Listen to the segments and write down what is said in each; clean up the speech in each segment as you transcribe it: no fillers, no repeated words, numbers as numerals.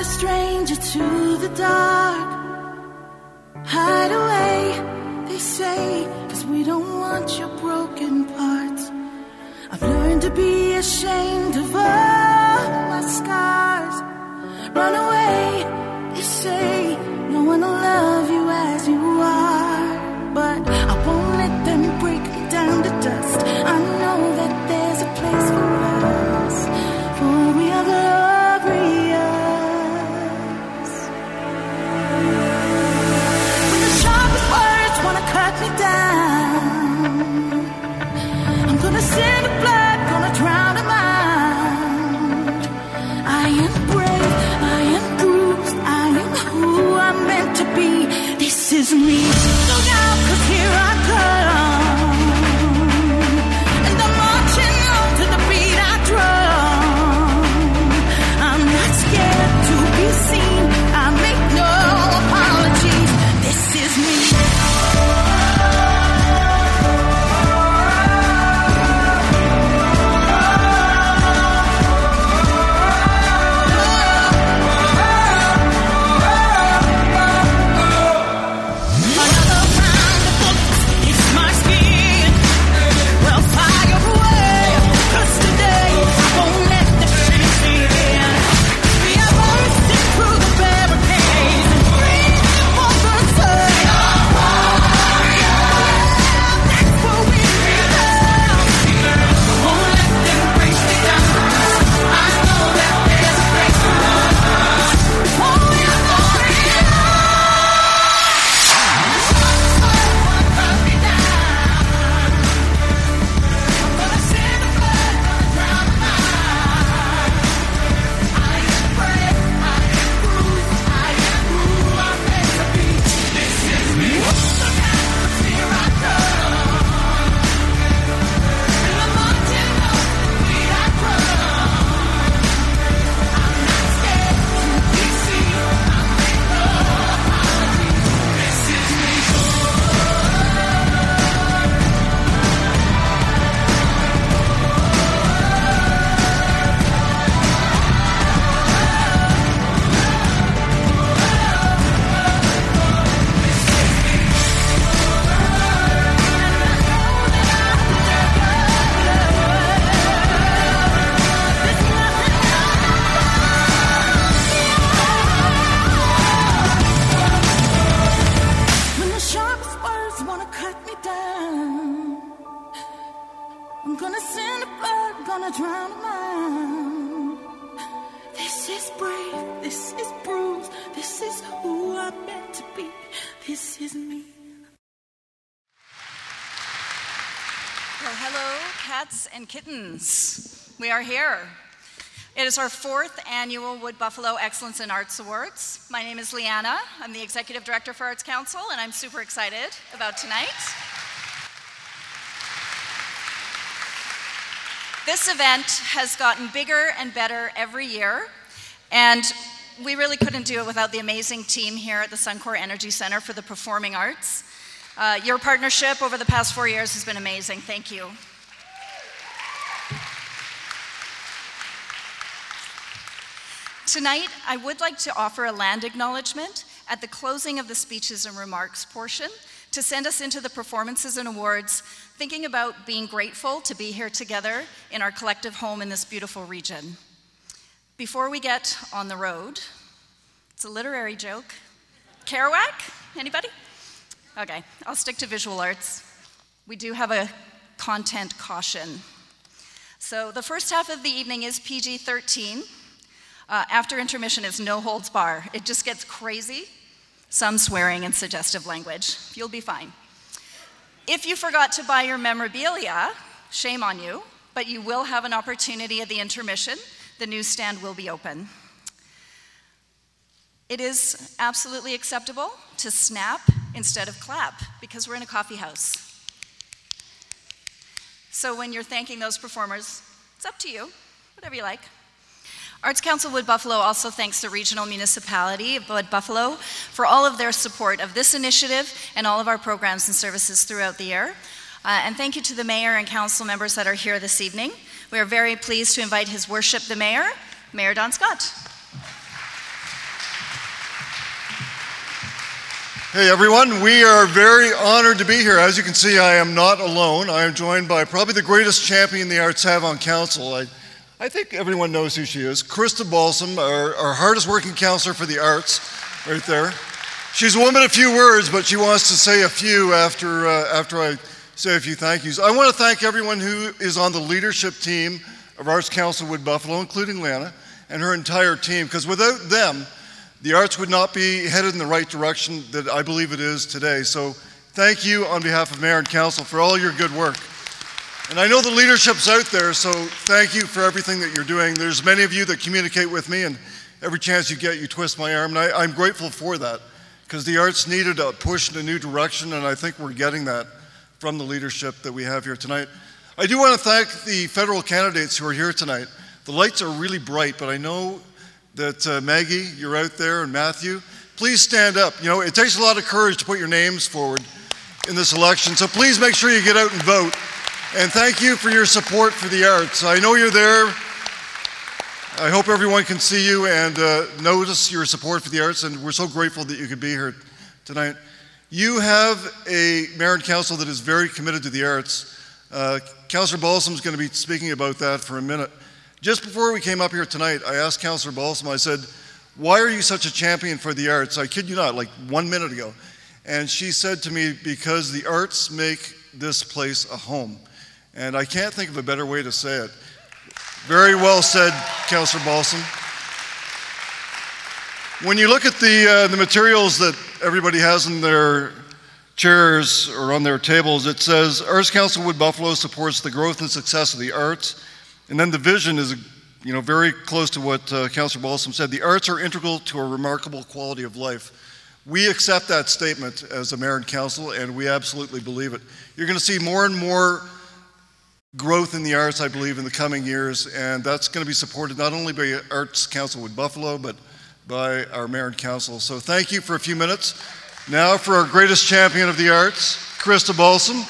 stranger to the dark. Hide away, they say, 'cause we don't want your broken parts. I've learned to be ashamed of all my scars. Run away, they say, no one will love you as you are. But I won't let them break me down to dust. I know that there's a place for us, for we are glorious. When the sharpest words wanna cut me down, I'm gonna send the blood, gonna drown them out. I am brave, I am bruised, I am who I'm meant to be. This is me. Look out, 'cause here I come, and I'm marching on to the beat I drum. I'm not scared to be seen, I make no apologies. This is me. And kittens, we are here. It is our 4th annual Wood Buffalo Excellence in Arts Awards. My name is Leanna. I'm the Executive Director for Arts Council, and I'm super excited about tonight. This event has gotten bigger and better every year, and we really couldn't do it without the amazing team here at the Suncor Energy Centre for the Performing Arts. Your partnership over the past 4 years has been amazing. Thank you. Tonight, I would like to offer a land acknowledgement at the closing of the speeches and remarks portion to send us into the performances and awards, thinking about being grateful to be here together in our collective home in this beautiful region. Before we get on the road, it's a literary joke. Kerouac? Anybody? Okay, I'll stick to visual arts. We do have a content caution. So the first half of the evening is PG-13. After intermission is no holds bar. It just gets crazy, some swearing and suggestive language. You'll be fine. If you forgot to buy your memorabilia, shame on you, but you will have an opportunity at the intermission. The newsstand will be open. It is absolutely acceptable to snap instead of clap because we're in a coffee house. So when you're thanking those performers, it's up to you, whatever you like. Arts Council Wood Buffalo also thanks the regional municipality of Wood Buffalo for all of their support of this initiative and all of our programs and services throughout the year. And thank you to the Mayor and Council members that are here this evening. We are very pleased to invite His Worship the Mayor, Mayor Don Scott. Hey everyone, we are very honored to be here. As you can see, I am not alone. I am joined by probably the greatest champion the arts have on council. I think everyone knows who she is. Krista Balsam, our hardest working councillor for the arts, right there. She's a woman of few words, but she wants to say a few after I say a few thank yous. I want to thank everyone who is on the leadership team of Arts Council Wood Buffalo, including Lana and her entire team, because without them, the arts would not be headed in the right direction that I believe it is today. So thank you on behalf of Mayor and Council for all your good work. And I know the leadership's out there, so thank you for everything that you're doing. There's many of you that communicate with me, and every chance you get, you twist my arm, and I'm grateful for that, because the arts needed a push in a new direction, and I think we're getting that from the leadership that we have here tonight. I do want to thank the federal candidates who are here tonight. The lights are really bright, but I know that Maggie, you're out there, and Matthew, please stand up. You know, it takes a lot of courage to put your names forward in this election, so please make sure you get out and vote. And thank you for your support for the arts. I know you're there. I hope everyone can see you and notice your support for the arts, and we're so grateful that you could be here tonight. You have a mayor and council that is very committed to the arts. Councillor Balsam is going to be speaking about that for a minute. Just before we came up here tonight, I asked Councillor Balsam, I said, why are you such a champion for the arts? I kid you not, like 1 minute ago. And she said to me, because the arts make this place a home. And I can't think of a better way to say it. Very well said, Councillor Balsam. When you look at the materials that everybody has in their chairs or on their tables, it says, Arts Council Wood Buffalo supports the growth and success of the arts. And then the vision is, you know, very close to what Councillor Balsam said. The arts are integral to a remarkable quality of life. We accept that statement as a mayor and council, and we absolutely believe it. You're going to see more and more growth in the arts, I believe, in the coming years, and that's going to be supported not only by Arts Council Wood Buffalo, but by our mayor and council. So thank you for a few minutes. Now for our greatest champion of the arts, Krista Balsam.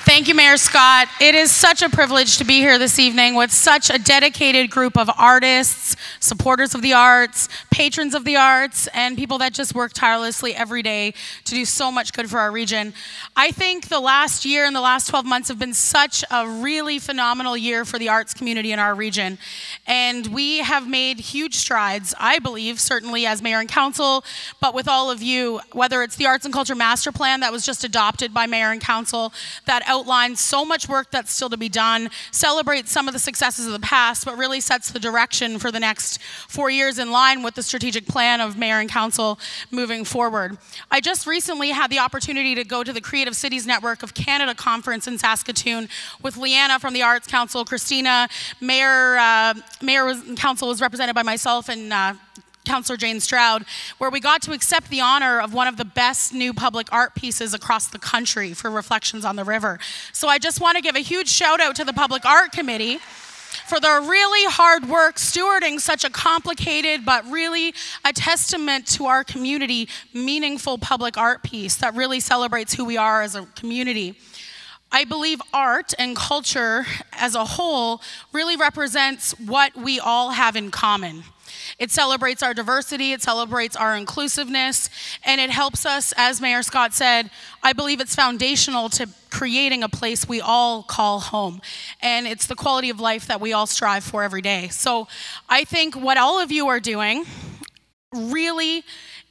Thank you, Mayor Scott. It is such a privilege to be here this evening with such a dedicated group of artists, supporters of the arts, patrons of the arts, and people that just work tirelessly every day to do so much good for our region. I think the last year and the last 12 months have been such a really phenomenal year for the arts community in our region. And we have made huge strides, I believe, certainly as mayor and council, but with all of you, whether it's the Arts and Culture Master Plan that was just adopted by mayor and council, that outlines so much work that's still to be done, celebrates some of the successes of the past, but really sets the direction for the next 4 years in line with the strategic plan of mayor and council moving forward. I just recently had the opportunity to go to the Creative Cities Network of Canada conference in Saskatoon with Leanna from the Arts Council, Christina, Mayor and Council was represented by myself and Councillor Jane Stroud, where we got to accept the honor of one of the best new public art pieces across the country for Reflections on the River. So I just want to give a huge shout out to the Public Art Committee for their really hard work stewarding such a complicated but really a testament to our community, meaningful public art piece that really celebrates who we are as a community. I believe art and culture as a whole really represents what we all have in common. It celebrates our diversity, it celebrates our inclusiveness, and it helps us, as Mayor Scott said, I believe it's foundational to creating a place we all call home. And it's the quality of life that we all strive for every day. So I think what all of you are doing really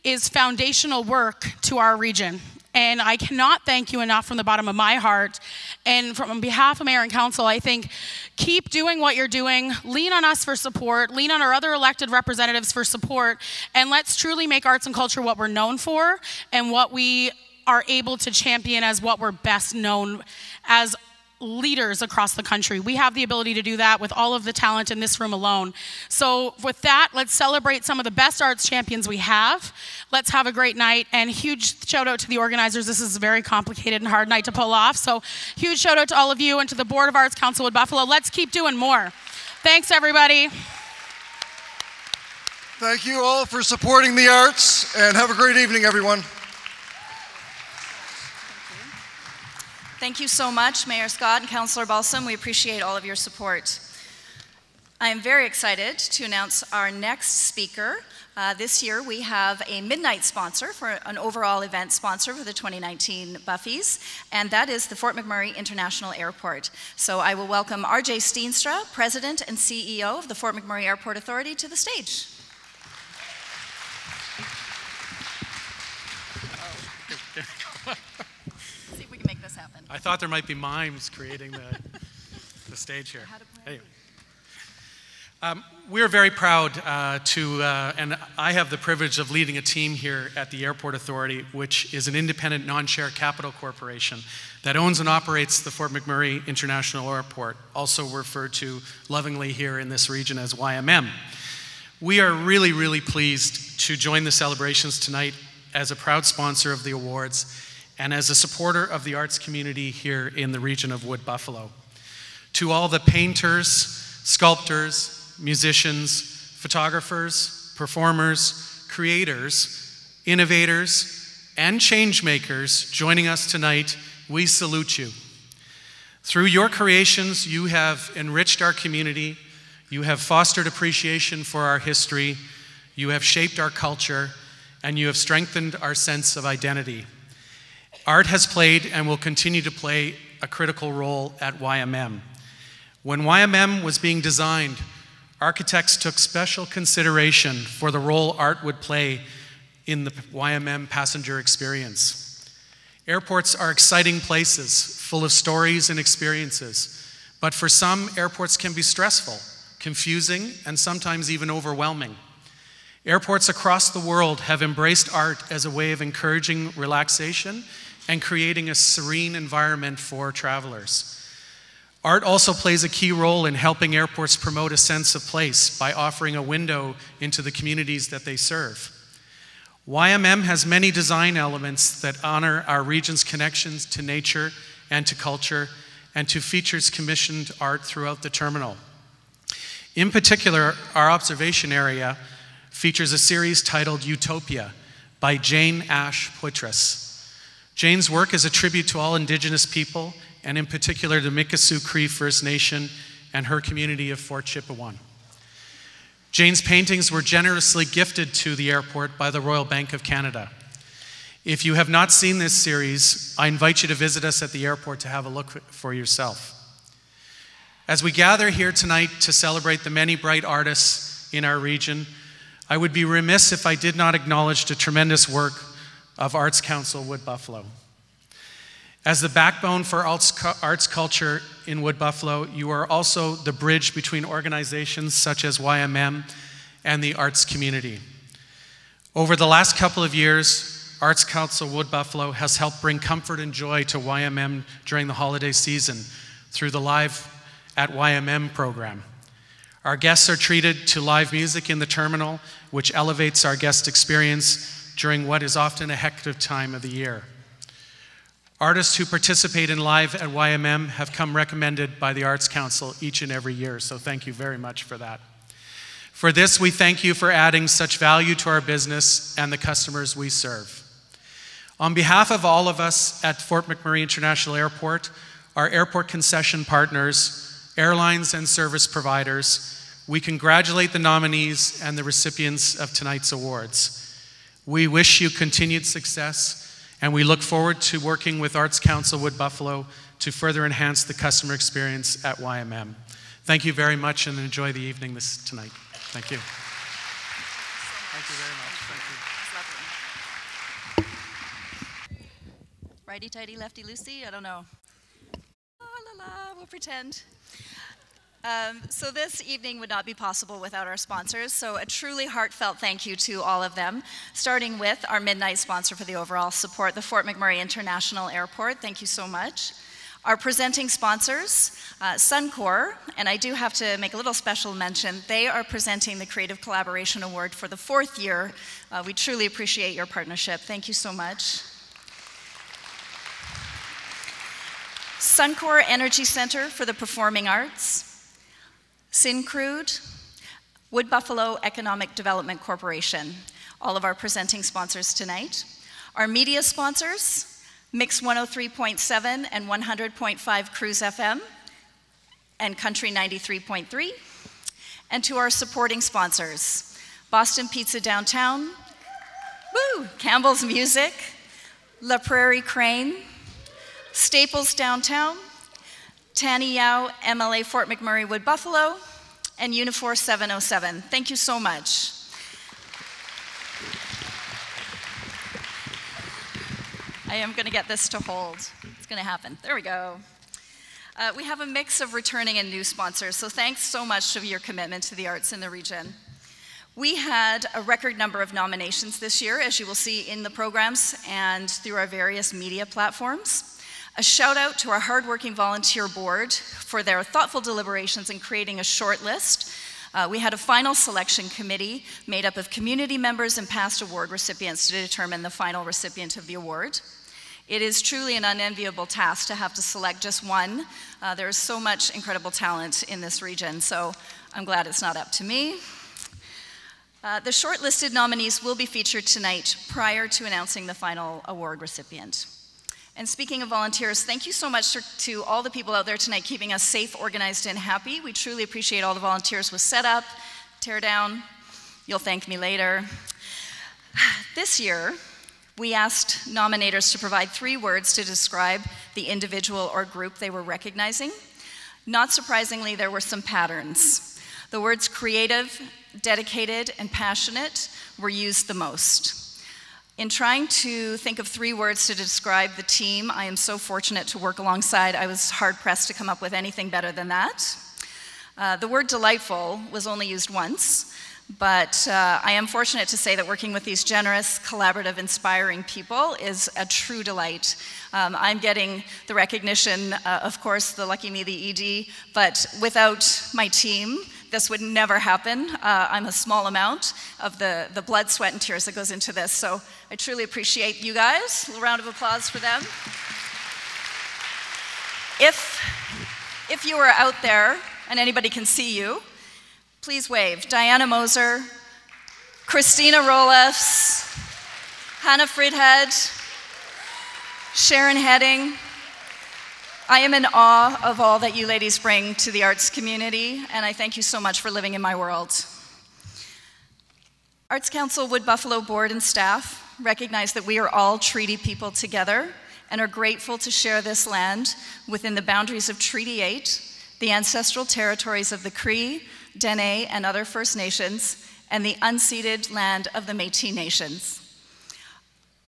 is foundational work to our region. And I cannot thank you enough from the bottom of my heart. And on behalf of Mayor and Council, I think keep doing what you're doing. Lean on us for support. Lean on our other elected representatives for support. And let's truly make arts and culture what we're known for and what we are able to champion as what we're best known as leaders across the country. We have the ability to do that with all of the talent in this room alone. So with that, let's celebrate some of the best arts champions we have. Let's have a great night, and huge shout out to the organizers. This is a very complicated and hard night to pull off. So huge shout out to all of you and to the Board of Arts Council Wood Buffalo. Let's keep doing more. Thanks, everybody. Thank you all for supporting the arts, and have a great evening, everyone. Thank you so much, Mayor Scott and Councillor Balsam. We appreciate all of your support. I am very excited to announce our next speaker. This year we have a midnight sponsor for an overall event sponsor for the 2019 Buffys, and that is the Fort McMurray International Airport. So I will welcome RJ Steenstra, President and CEO of the Fort McMurray Airport Authority, to the stage. See if we can make this happen. I thought there might be mimes creating the stage here. Anyway. We're very proud and I have the privilege of leading a team here at the Airport Authority, which is an independent non-share capital corporation that owns and operates the Fort McMurray International Airport, also referred to lovingly here in this region as YMM. We are really, really pleased to join the celebrations tonight as a proud sponsor of the awards and as a supporter of the arts community here in the region of Wood Buffalo. To all the painters, sculptors, musicians, photographers, performers, creators, innovators, and change makers joining us tonight, we salute you. Through your creations, you have enriched our community, you have fostered appreciation for our history, you have shaped our culture, and you have strengthened our sense of identity. Art has played and will continue to play a critical role at YMM. When YMM was being designed, architects took special consideration for the role art would play in the YMM passenger experience. Airports are exciting places, full of stories and experiences, but for some, airports can be stressful, confusing, and sometimes even overwhelming. Airports across the world have embraced art as a way of encouraging relaxation and creating a serene environment for travelers. Art also plays a key role in helping airports promote a sense of place by offering a window into the communities that they serve. YMM has many design elements that honor our region's connections to nature and to culture, and to features commissioned art throughout the terminal. In particular, our observation area features a series titled Utopia by Jane Ash Poitras. Jane's work is a tribute to all Indigenous people, and in particular the Mikisew Cree First Nation and her community of Fort Chipewyan. Jane's paintings were generously gifted to the airport by the Royal Bank of Canada. If you have not seen this series, I invite you to visit us at the airport to have a look for yourself. As we gather here tonight to celebrate the many bright artists in our region, I would be remiss if I did not acknowledge the tremendous work of Arts Council Wood Buffalo. As the backbone for arts culture in Wood Buffalo, you are also the bridge between organizations such as YMM and the arts community. Over the last couple of years, Arts Council Wood Buffalo has helped bring comfort and joy to YMM during the holiday season through the Live at YMM program. Our guests are treated to live music in the terminal, which elevates our guest experience during what is often a hectic time of the year. Artists who participate in Live at YMM have come recommended by the Arts Council each and every year, so thank you very much for that. For this, we thank you for adding such value to our business and the customers we serve. On behalf of all of us at Fort McMurray International Airport, our airport concession partners, airlines and service providers, we congratulate the nominees and the recipients of tonight's awards. We wish you continued success, and we look forward to working with Arts Council Wood Buffalo to further enhance the customer experience at YMM. Thank you very much and enjoy the evening tonight. Thank you. Thank you very much. Thank you. Righty-tighty, lefty-loosey, I don't know. La la la, we'll pretend. So this evening would not be possible without our sponsors, so a truly heartfelt thank you to all of them, starting with our midnight sponsor for the overall support, the Fort McMurray International Airport. Thank you so much. Our presenting sponsors, Suncor, and I do have to make a little special mention, they are presenting the Creative Collaboration Award for the 4th year. We truly appreciate your partnership. Thank you so much. Suncor Energy Centre for the Performing Arts, Syncrude, Wood Buffalo Economic Development Corporation, all of our presenting sponsors tonight. Our media sponsors, Mix 103.7 and 100.5 Cruise FM, and Country 93.3. And to our supporting sponsors, Boston Pizza Downtown, woo, Campbell's Music, La Prairie Crane, Staples Downtown, Tanny Yao, MLA Fort McMurray Wood Buffalo, and Unifor 707. Thank you so much. I am going to get this to hold. It's going to happen. There we go. We have a mix of returning and new sponsors, so thanks so much for your commitment to the arts in the region. We had a record number of nominations this year, as you will see in the programs and through our various media platforms. A shout out to our hardworking volunteer board for their thoughtful deliberations in creating a short list. We had a final selection committee made up of community members and past award recipients to determine the final recipient of the award. It is truly an unenviable task to have to select just one. There is so much incredible talent in this region, so I'm glad it's not up to me. The shortlisted nominees will be featured tonight prior to announcing the final award recipient. And speaking of volunteers, thank you so much to all the people out there tonight keeping us safe, organized, and happy. We truly appreciate all the volunteers with setup, tear down. You'll thank me later. This year, we asked nominators to provide 3 words to describe the individual or group they were recognizing. Not surprisingly, there were some patterns. The words creative, dedicated, and passionate were used the most. In trying to think of 3 words to describe the team I am so fortunate to work alongside, I was hard-pressed to come up with anything better than that. The word delightful was only used once, but I am fortunate to say that working with these generous, collaborative, inspiring people is a true delight. I'm getting the recognition, of course, the lucky me, the ED, but without my team, this would never happen. I'm a small amount of the blood, sweat, and tears that goes into this, so I truly appreciate you guys. A little round of applause for them. If you are out there and anybody can see you, please wave. Diana Moser, Christina Rolefs, Hannah Fridhead, Sharon Heading. I am in awe of all that you ladies bring to the arts community, and I thank you so much for living in my world. Arts Council Wood Buffalo board and staff recognize that we are all treaty people together and are grateful to share this land within the boundaries of Treaty 8, the ancestral territories of the Cree, Dene, and other First Nations, and the unceded land of the Métis Nations.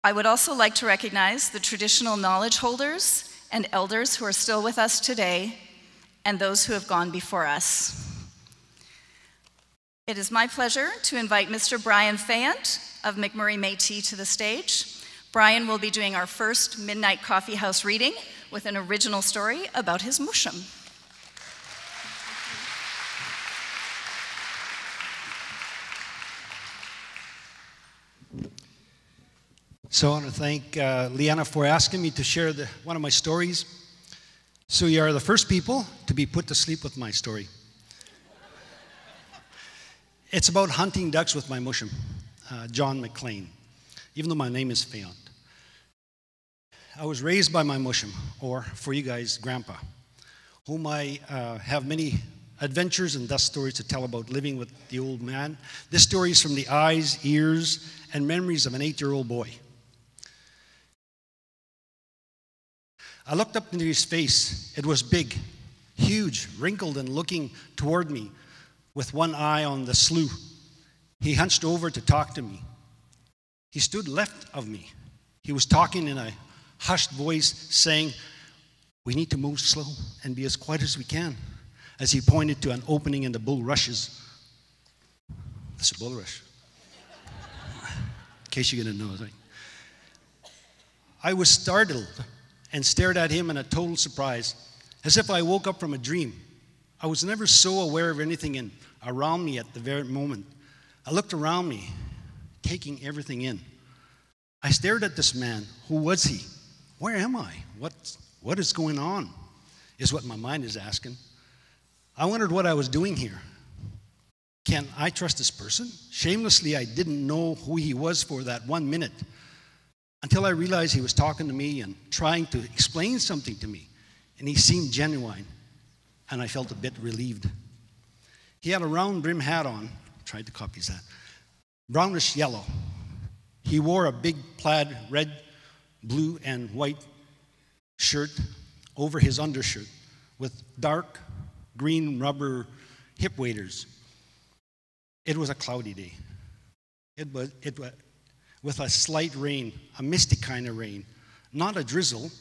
I would also like to recognize the traditional knowledge holders and elders who are still with us today, and those who have gone before us. It is my pleasure to invite Mr. Brian Fayant of McMurray Métis to the stage. Brian will be doing our first Midnight Coffeehouse reading with an original story about his mushum. So I want to thank Leanna for asking me to share one of my stories. So you are the first people to be put to sleep with my story. It's about hunting ducks with my mushum, John McLean, even though my name is Fayant. I was raised by my mushum, or for you guys, Grandpa, whom I have many adventures and thus stories to tell about living with the old man. This story is from the eyes, ears, and memories of an 8-year-old boy. I looked up into his face. It was big, huge, wrinkled, and looking toward me with one eye on the slough. He hunched over to talk to me. He stood left of me. He was talking in a hushed voice, saying, "We need to move slow and be as quiet as we can," as he pointed to an opening in the bulrushes. That's a bulrush. In case you're going to know, right? I was startled and stared at him in a total surprise, as if I woke up from a dream. I was never so aware of anything around me at the very moment. I looked around me, taking everything in. I stared at this man. Who was he? Where am I? What is going on? Is what my mind is asking. I wondered what I was doing here. Can I trust this person? Shamelessly, I didn't know who he was for that 1 minute, until I realized he was talking to me and trying to explain something to me. And he seemed genuine, and I felt a bit relieved. He had a round brim hat on, tried to copy his hat, brownish yellow. He wore a big plaid red, blue, and white shirt over his undershirt with dark green rubber hip waders. It was a cloudy day. It was with a slight rain, a misty kind of rain, not a drizzle.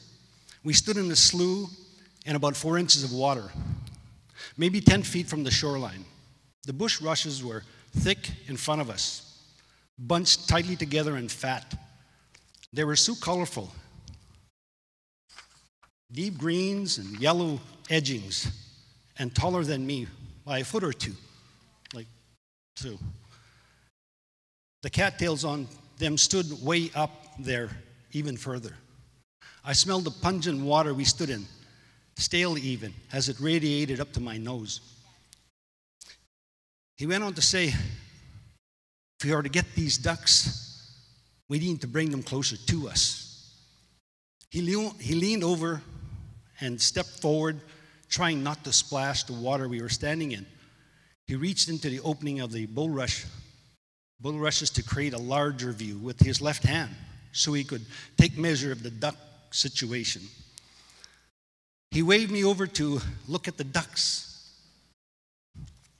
We stood in the slough in about 4 inches of water, maybe 10 feet from the shoreline. The bush rushes were thick in front of us, bunched tightly together and fat. They were so colorful. Deep greens and yellow edgings, and taller than me by a foot or two, like so. The cattails on them stood way up there, even further. I smelled the pungent water we stood in, stale even, as it radiated up to my nose. He went on to say, if we are to get these ducks, we need to bring them closer to us. He leaned over and stepped forward, trying not to splash the water we were standing in. He reached into the opening of the bulrushes to create a larger view with his left hand so he could take measure of the duck situation. He waved me over to look at the ducks.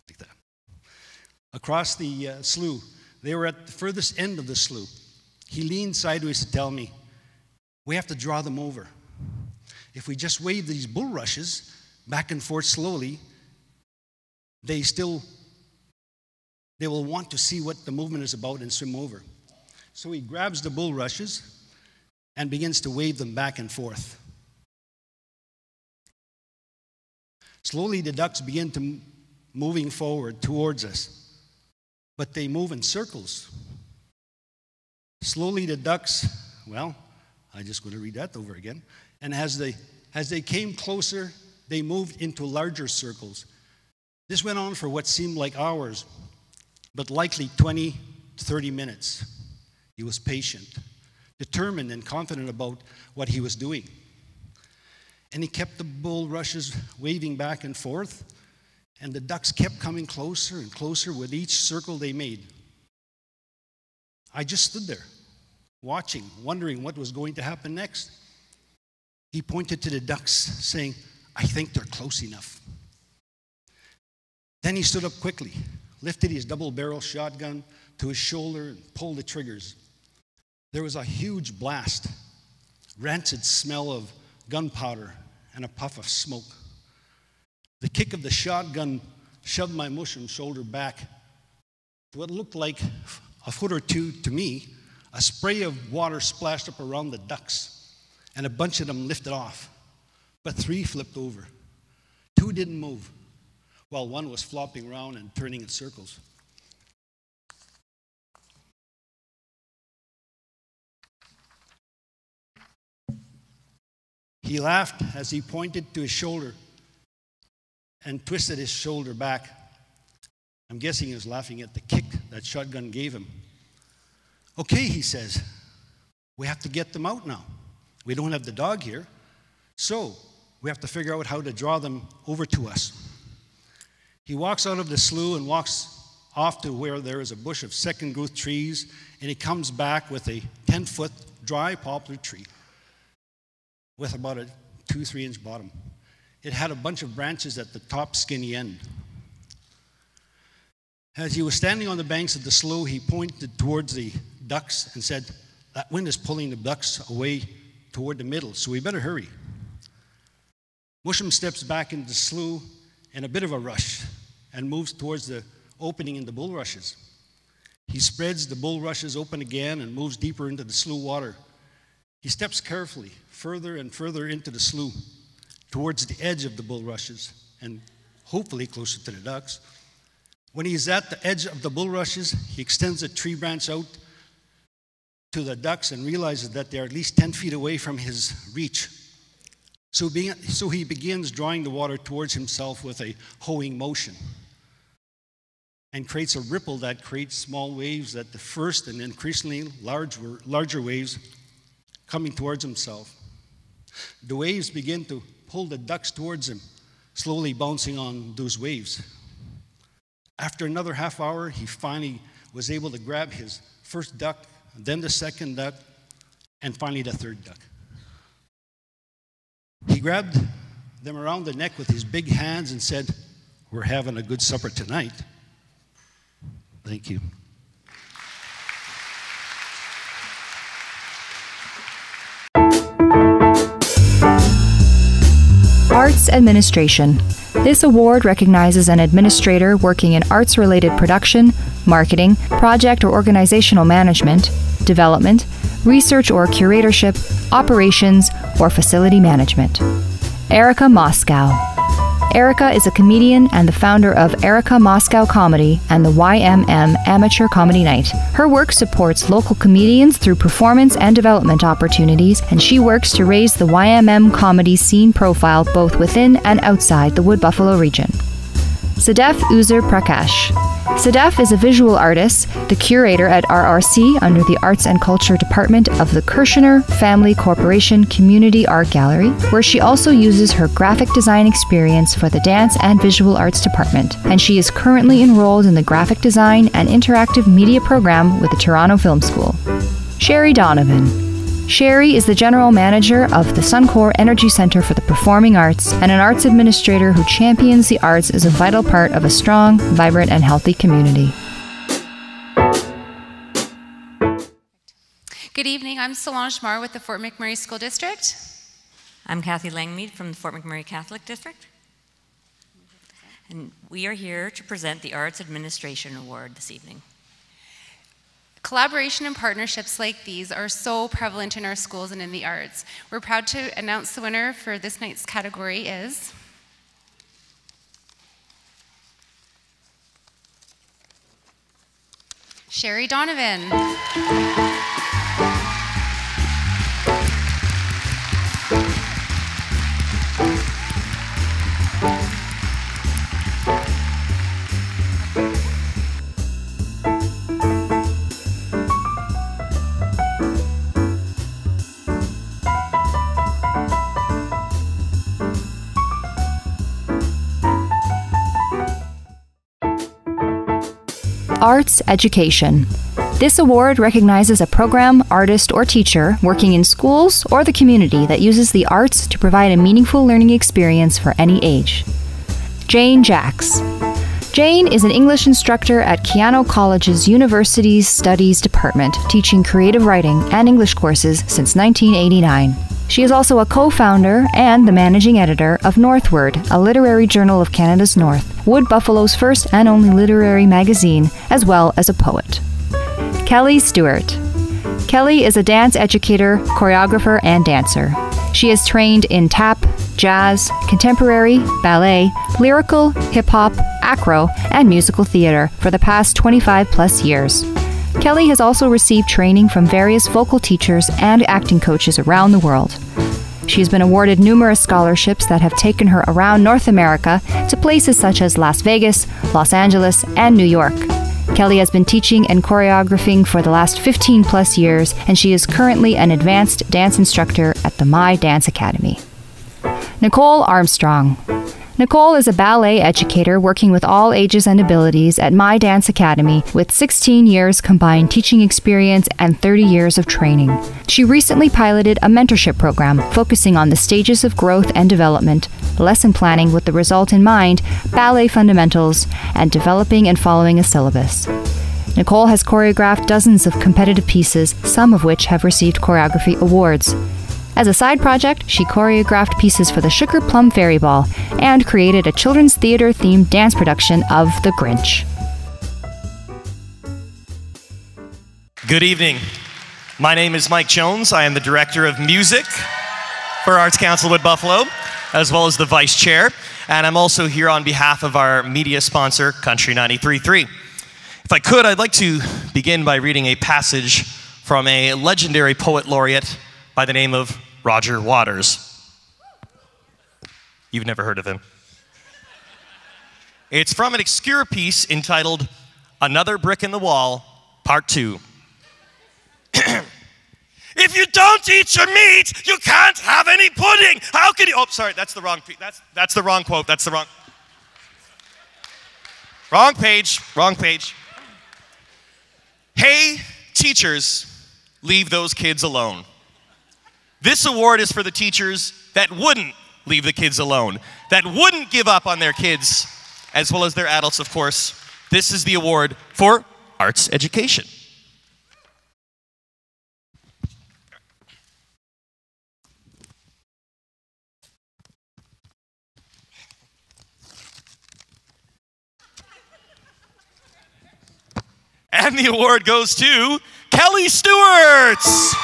Like that. Across the slough, they were at the furthest end of the slough. He leaned sideways to tell me, we have to draw them over. If we just wave these bulrushes back and forth slowly, they will want to see what the movement is about and swim over. So he grabs the bulrushes and begins to wave them back and forth. Slowly the ducks begin to moving forward towards us, but they move in circles. Slowly the ducks, well, I'm just going to read that over again. And as they came closer, they moved into larger circles. This went on for what seemed like hours, but likely 20 to 30 minutes. He was patient, determined, and confident about what he was doing. And he kept the bulrushes waving back and forth, and the ducks kept coming closer and closer with each circle they made. I just stood there, watching, wondering what was going to happen next. He pointed to the ducks, saying, I think they're close enough. Then he stood up quickly, lifted his double-barrel shotgun to his shoulder and pulled the triggers. There was a huge blast, rancid smell of gunpowder and a puff of smoke. The kick of the shotgun shoved my mushroom shoulder back to what looked like a foot or two to me. A spray of water splashed up around the ducks, and a bunch of them lifted off, but 3 flipped over. 2 didn't move, while 1 was flopping around and turning in circles. He laughed as he pointed to his shoulder and twisted his shoulder back. I'm guessing he was laughing at the kick that shotgun gave him. Okay, he says, we have to get them out now. We don't have the dog here, so we have to figure out how to draw them over to us. He walks out of the slough and walks off to where there is a bush of second growth trees, and he comes back with a 10-foot dry poplar tree with about a 2-3 inch bottom. It had a bunch of branches at the top skinny end. As he was standing on the banks of the slough, he pointed towards the ducks and said, that wind is pulling the ducks away toward the middle, so we better hurry. Mushroom steps back into the slough in a bit of a rush and moves towards the opening in the bulrushes. He spreads the bulrushes open again and moves deeper into the slough water. He steps carefully further and further into the slough towards the edge of the bulrushes and hopefully closer to the ducks. When he's at the edge of the bulrushes, he extends a tree branch out to the ducks and realizes that they're at least 10 feet away from his reach. So he begins drawing the water towards himself with a hoeing motion and creates a ripple that creates small waves at the first and increasingly larger waves coming towards himself. The waves begin to pull the ducks towards him, slowly bouncing on those waves. After another half hour, he finally was able to grab his first duck, then the second duck, and finally the third duck. He grabbed them around the neck with his big hands and said, "We're having a good supper tonight." Thank you. Arts Administration. This award recognizes an administrator working in arts-related production, marketing, project or organizational management, development, research or curatorship, operations, or facility management. Erica Moscow. Erica is a comedian and the founder of Erica Moscow Comedy and the YMM Amateur Comedy Night. Her work supports local comedians through performance and development opportunities, and she works to raise the YMM comedy scene profile both within and outside the Wood Buffalo region. Sadef Uzer Prakash. Sadef is a visual artist, the curator at RRC under the Arts and Culture Department of the Kirshner Family Corporation Community Art Gallery, where she also uses her graphic design experience for the Dance and Visual Arts Department, and she is currently enrolled in the Graphic Design and Interactive Media program with the Toronto Film School. Sherry Donovan. Sherry is the General Manager of the Suncor Energy Centre for the Performing Arts and an arts administrator who champions the arts as a vital part of a strong, vibrant, and healthy community. Good evening, I'm Solange Marr with the Fort McMurray School District. I'm Kathy Langmead from the Fort McMurray Catholic District. And we are here to present the Arts Administration Award this evening. Collaboration and partnerships like these are so prevalent in our schools and in the arts. We're proud to announce the winner for this night's category is Sherry Donovan. Arts Education. This award recognizes a program, artist, or teacher working in schools or the community that uses the arts to provide a meaningful learning experience for any age. Jane Jacks. Jane is an English instructor at Keano College's University Studies Department, teaching creative writing and English courses since 1989. She is also a co-founder and the managing editor of Northward, a literary journal of Canada's North, Wood Buffalo's first and only literary magazine, as well as a poet. Kelly Stewart. Kelly is a dance educator, choreographer, and dancer. She is trained in tap, jazz, contemporary, ballet, lyrical, hip-hop, acro, and musical theater for the past 25-plus years. Kelly has also received training from various vocal teachers and acting coaches around the world. She has been awarded numerous scholarships that have taken her around North America to places such as Las Vegas, Los Angeles, and New York. Kelly has been teaching and choreographing for the last 15-plus years, and she is currently an advanced dance instructor at the My Dance Academy. Nicole Armstrong. Nicole is a ballet educator working with all ages and abilities at My Dance Academy with 16 years combined teaching experience and 30 years of training. She recently piloted a mentorship program focusing on the stages of growth and development, lesson planning with the result in mind, ballet fundamentals, and developing and following a syllabus. Nicole has choreographed dozens of competitive pieces, some of which have received choreography awards. As a side project, she choreographed pieces for the Sugar Plum Fairy Ball and created a children's theater-themed dance production of The Grinch. Good evening. My name is Mike Jones. I am the Director of Music for Arts Council Wood Buffalo, as well as the Vice Chair. And I'm also here on behalf of our media sponsor, Country 93.3. If I could, I'd like to begin by reading a passage from a legendary poet laureate by the name of Roger Waters. You've never heard of him. It's from an obscure piece entitled Another Brick in the Wall, Part 2. If you don't eat your meat, you can't have any pudding. How can you? Oh, sorry, that's the wrong piece. That's the wrong quote. That's the wrong. Wrong page, wrong page. Hey, teachers, leave those kids alone. This award is for the teachers that wouldn't leave the kids alone, that wouldn't give up on their kids, as well as their adults, of course. This is the award for arts education. And the award goes to Kelly Stewarts.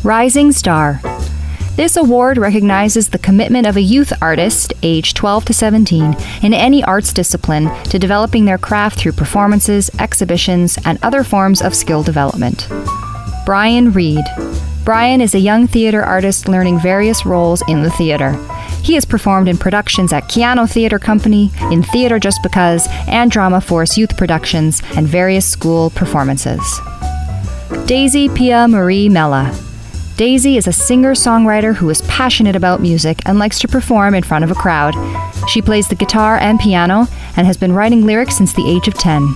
Rising Star. This award recognizes the commitment of a youth artist, aged 12 to 17, in any arts discipline to developing their craft through performances, exhibitions, and other forms of skill development. Brian Reed. Brian is a young theatre artist learning various roles in the theatre. He has performed in productions at Keano Theatre Company, in Theatre Just Because, and Drama Force Youth Productions, and various school performances. Daisy Pia Marie Mella. Daisy is a singer-songwriter who is passionate about music and likes to perform in front of a crowd. She plays the guitar and piano and has been writing lyrics since the age of 10.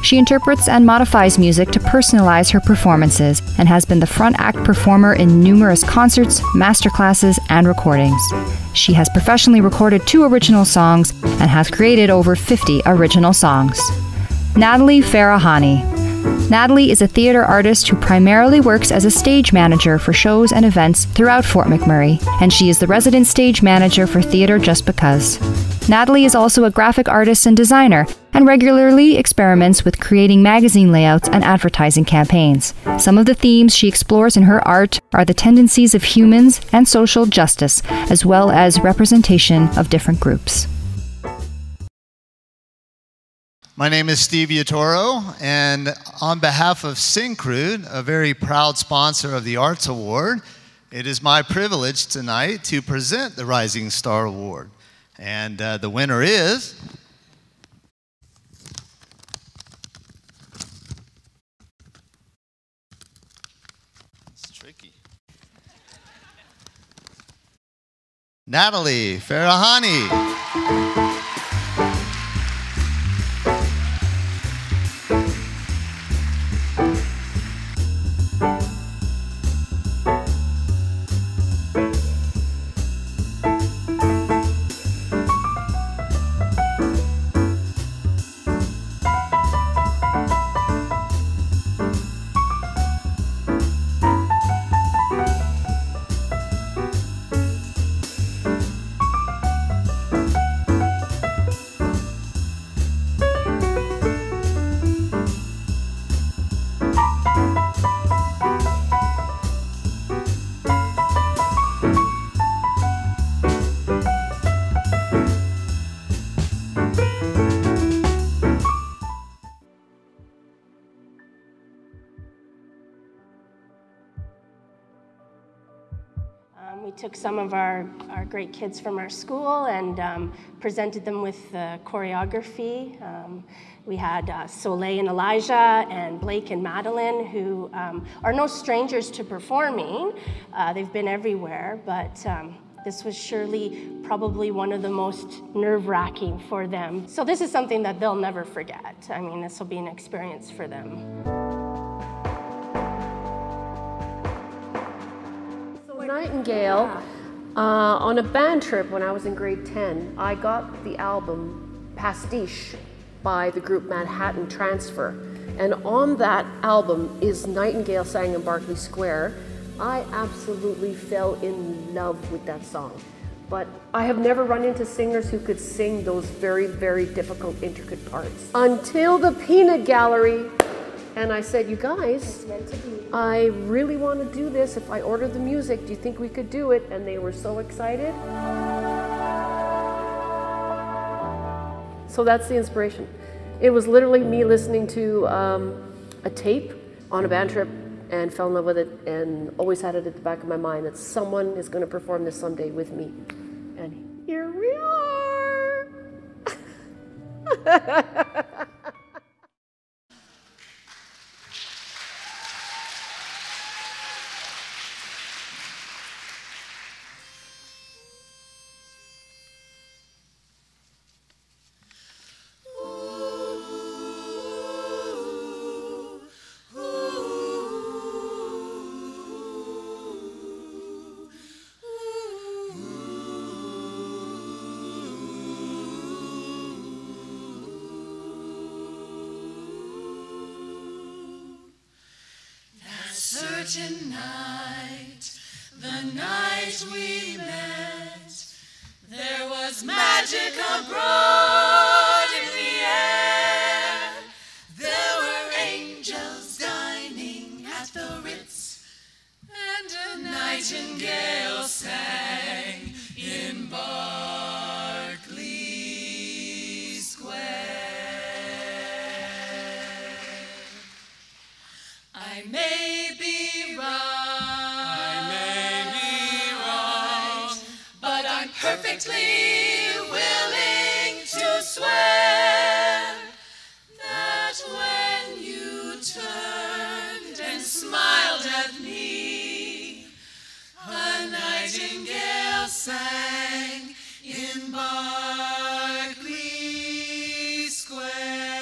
She interprets and modifies music to personalize her performances and has been the front act performer in numerous concerts, masterclasses, and recordings. She has professionally recorded 2 original songs and has created over 50 original songs. Natalie Farahani. Natalie is a theatre artist who primarily works as a stage manager for shows and events throughout Fort McMurray, and she is the resident stage manager for Theatre Just Because. Natalie is also a graphic artist and designer, and regularly experiments with creating magazine layouts and advertising campaigns. Some of the themes she explores in her art are the tendencies of humans and social justice, as well as representation of different groups. My name is Steve Yatoro, and on behalf of Syncrude, a very proud sponsor of the Arts Award, it is my privilege tonight to present the Rising Star Award. And the winner is... It's tricky. Natalie Farahani. We took some of our great kids from our school and presented them with choreography. We had Soleil and Elijah and Blake and Madeline, who are no strangers to performing. They've been everywhere, but this was surely probably one of the most nerve-wracking for them. So this is something that they'll never forget. I mean, this will be an experience for them. Nightingale, on a band trip when I was in grade 10, I got the album Pastiche by the group Manhattan Transfer. And on that album is Nightingale Sang in Berkeley Square. I absolutely fell in love with that song. But I have never run into singers who could sing those very, very difficult, intricate parts. Until the Peanut Gallery. And I said, you guys, I really want to do this. If I order the music, do you think we could do it? And they were so excited. So that's the inspiration. It was literally me listening to a tape on a band trip and fell in love with it and always had it at the back of my mind that someone is going to perform this someday with me. And here we are. Certain night, the night we met, there was magic abroad in the air. There were angels dining at the Ritz, and a nightingale sang in Berkeley Square. I may be wrong, but I'm perfectly willing to swear that when you turned and smiled at me, a nightingale sang in Berkeley Square.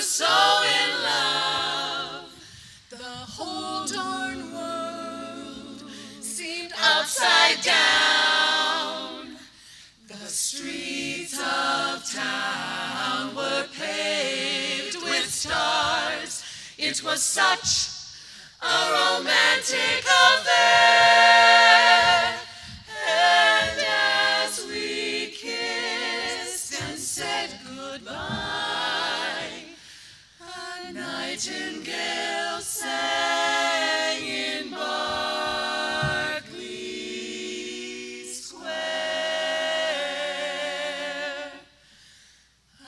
So in love, the whole darn world seemed upside down. The streets of town were paved with stars. It was such a romantic affair. And as we kissed and said goodbye, nightingale sang in Berkeley Square. A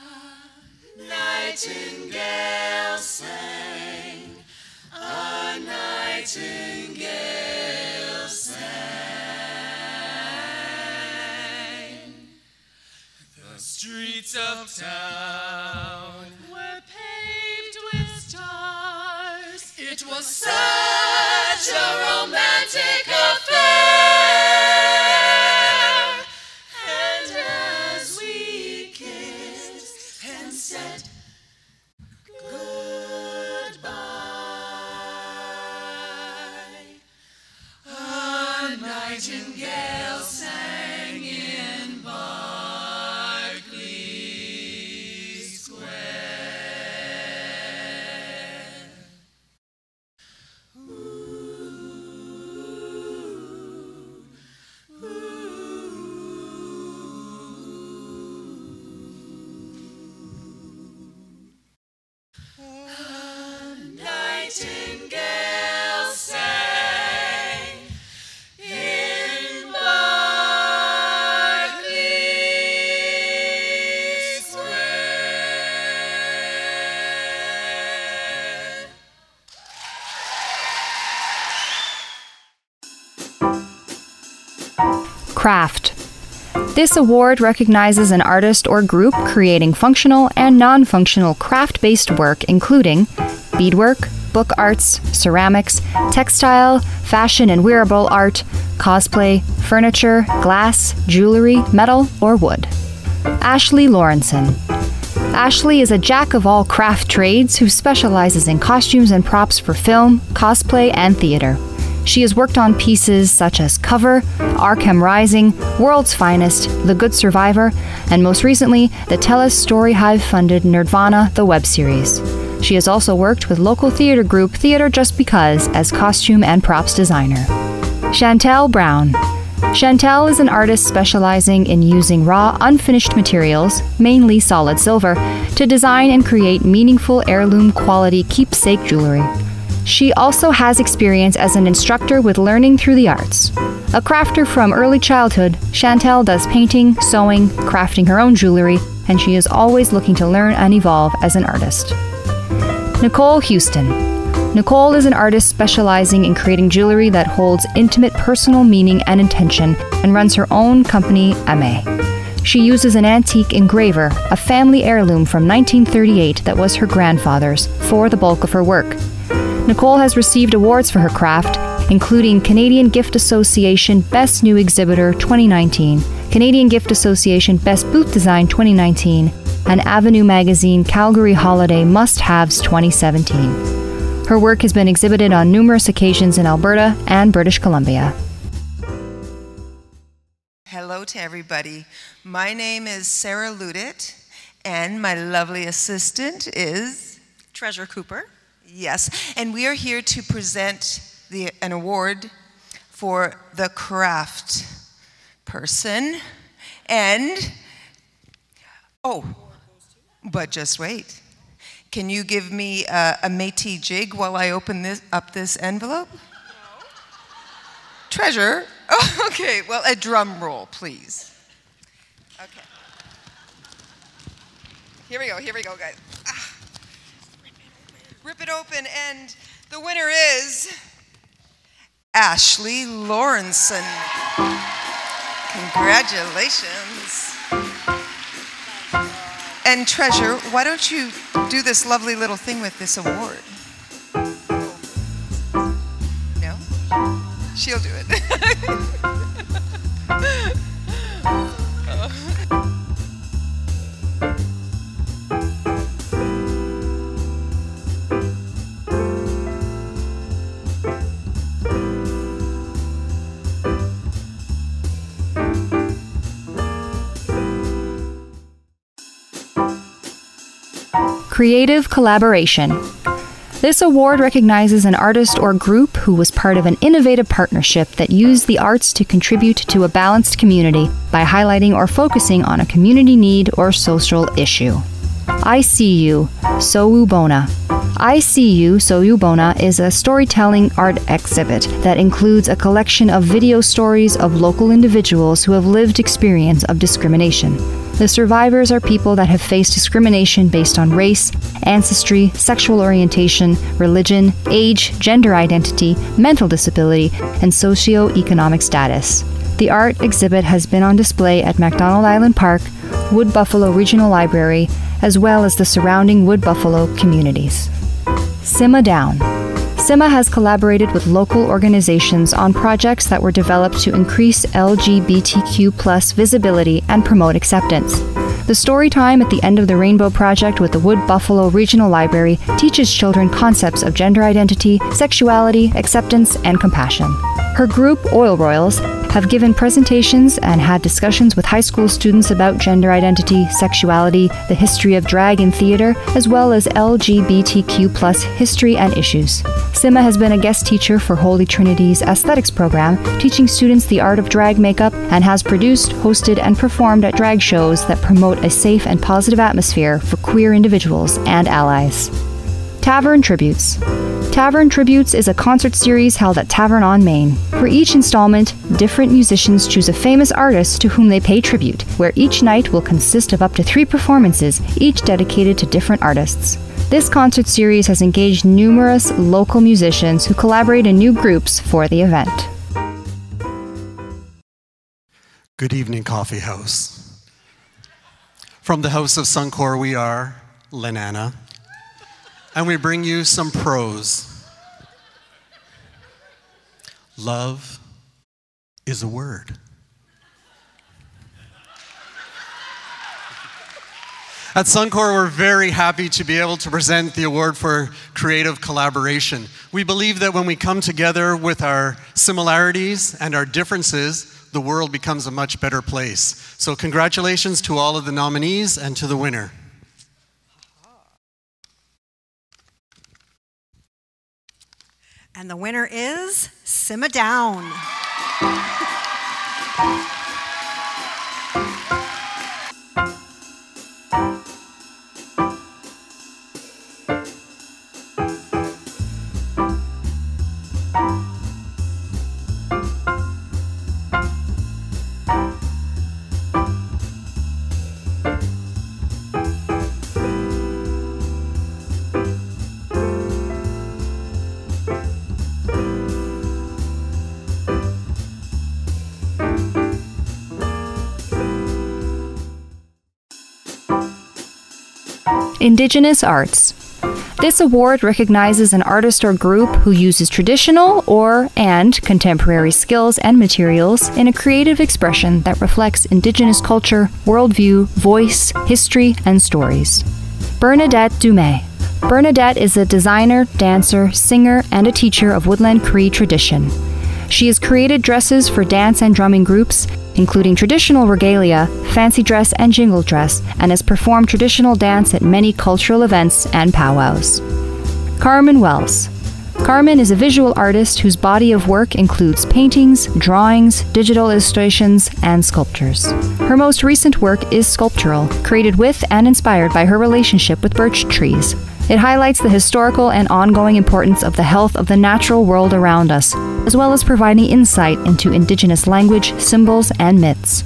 nightingale sang, a nightingale sang. The streets of town were paved with stars. It was such a romantic affair. And as we kissed and said goodbye, a nightingale sang in Berkeley Square. Nightingale sang in Berkeley Square. Craft. This award recognizes an artist or group creating functional and non-functional craft-based work including beadwork, book arts, ceramics, textile, fashion and wearable art, cosplay, furniture, glass, jewelry, metal, or wood. Ashley Lawrenson. Ashley is a jack of all craft trades who specializes in costumes and props for film, cosplay, and theater. She has worked on pieces such as Cover, Arkham Rising, World's Finest, The Good Survivor, and most recently, the TELUS Story Hive-funded Nerdvana, the web series. She has also worked with local theater group Theater Just Because as costume and props designer. Chantel Brown. Chantel is an artist specializing in using raw, unfinished materials, mainly solid silver, to design and create meaningful heirloom quality keepsake jewelry. She also has experience as an instructor with learning through the arts. A crafter from early childhood, Chantel does painting, sewing, crafting her own jewelry, and she is always looking to learn and evolve as an artist. Nicole Houston. Nicole is an artist specializing in creating jewelry that holds intimate personal meaning and intention, and runs her own company, Ame. She uses an antique engraver, a family heirloom from 1938 that was her grandfather's, for the bulk of her work. Nicole has received awards for her craft, including Canadian Gift Association Best New Exhibitor 2019, Canadian Gift Association Best Booth Design 2019, and Avenue Magazine Calgary Holiday Must-Haves 2017. Her work has been exhibited on numerous occasions in Alberta and British Columbia. Hello to everybody. My name is Sarah Ludit, and my lovely assistant is Treasure Cooper. Yes, and we are here to present an award for the craft person. And, oh, but just wait. Can you give me a Métis jig while I open up this envelope? No. Treasure? Oh, okay, well, a drum roll, please. Okay. Here we go, guys. Ah. Rip it open, and the winner is Ashley Lawrenson. Congratulations. And Treasure, why don't you do this lovely little thing with this award? No? She'll do it. Creative Collaboration. This award recognizes an artist or group who was part of an innovative partnership that used the arts to contribute to a balanced community by highlighting or focusing on a community need or social issue. I See You, Soubona. I See You, Soubona is a storytelling art exhibit that includes a collection of video stories of local individuals who have lived experience of discrimination. The survivors are people that have faced discrimination based on race, ancestry, sexual orientation, religion, age, gender identity, mental disability, and socio-economic status. The art exhibit has been on display at MacDonald Island Park, Wood Buffalo Regional Library, as well as the surrounding Wood Buffalo communities. Simma Down. Simma has collaborated with local organizations on projects that were developed to increase LGBTQ+ visibility and promote acceptance. The story time at the end of the Rainbow Project with the Wood Buffalo Regional Library teaches children concepts of gender identity, sexuality, acceptance, and compassion. Her group, Oil Royals, have given presentations and had discussions with high school students about gender identity, sexuality, the history of drag in theater, as well as LGBTQ+ history and issues. Simma has been a guest teacher for Holy Trinity's aesthetics program, teaching students the art of drag makeup, and has produced, hosted, and performed at drag shows that promote a safe and positive atmosphere for queer individuals and allies. Tavern Tributes. Tavern Tributes is a concert series held at Tavern on Main. For each installment, different musicians choose a famous artist to whom they pay tribute, where each night will consist of up to 3 performances, each dedicated to different artists. This concert series has engaged numerous local musicians who collaborate in new groups for the event. Good evening, Coffeehouse. From the House of Suncor, we are Lenana, and we bring you some prose. Love is a word. At Suncor, we're very happy to be able to present the award for creative collaboration. We believe that when we come together with our similarities and our differences, the world becomes a much better place. So congratulations to all of the nominees and to the winner. And the winner is Simma Down. Indigenous Arts. This award recognizes an artist or group who uses traditional and contemporary skills and materials in a creative expression that reflects Indigenous culture, worldview, voice, history, and stories. Bernadette Dumais. Bernadette is a designer, dancer, singer, and a teacher of Woodland Cree tradition. She has created dresses for dance and drumming groups, including traditional regalia, fancy dress, and jingle dress, and has performed traditional dance at many cultural events and powwows. Carmen Wells. Carmen is a visual artist whose body of work includes paintings, drawings, digital illustrations, and sculptures. Her most recent work is sculptural, created with and inspired by her relationship with birch trees. It highlights the historical and ongoing importance of the health of the natural world around us, as well as providing insight into Indigenous language, symbols, and myths.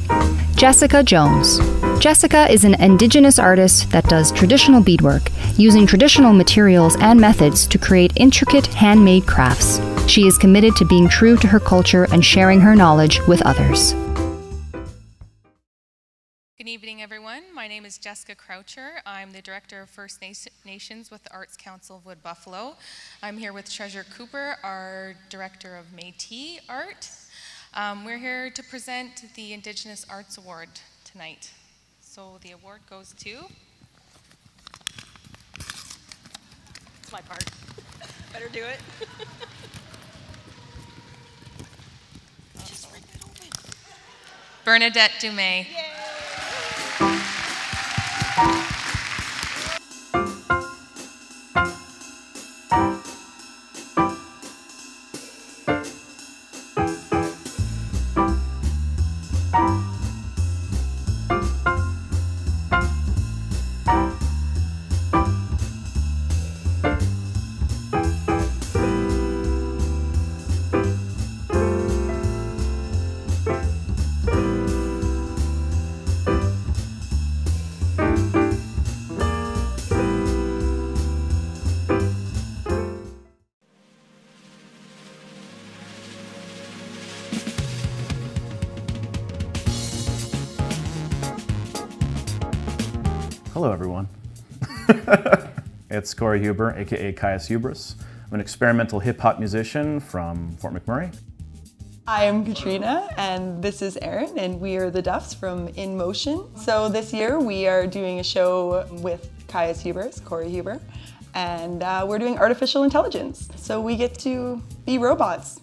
Jessica Jones. Jessica is an Indigenous artist that does traditional beadwork, using traditional materials and methods to create intricate handmade crafts. She is committed to being true to her culture and sharing her knowledge with others. Good evening, everyone. My name is Jessica Croucher. I'm the Director of First Nations with the Arts Council of Wood Buffalo. I'm here with Treasurer Cooper, our Director of Métis Art. We're here to present the Indigenous Arts Award tonight. So the award goes to... It's my part. Better do it. Just ring it open. Bernadette Dumais. Yay! Hello, everyone. It's Corey Huber, aka Caius Hubris. I'm an experimental hip-hop musician from Fort McMurray. I'm Katrina, and this is Erin, and we are the Duffs from In Motion. So this year we are doing a show with Caius Hubris, Corey Huber, and we're doing artificial intelligence. So we get to be robots.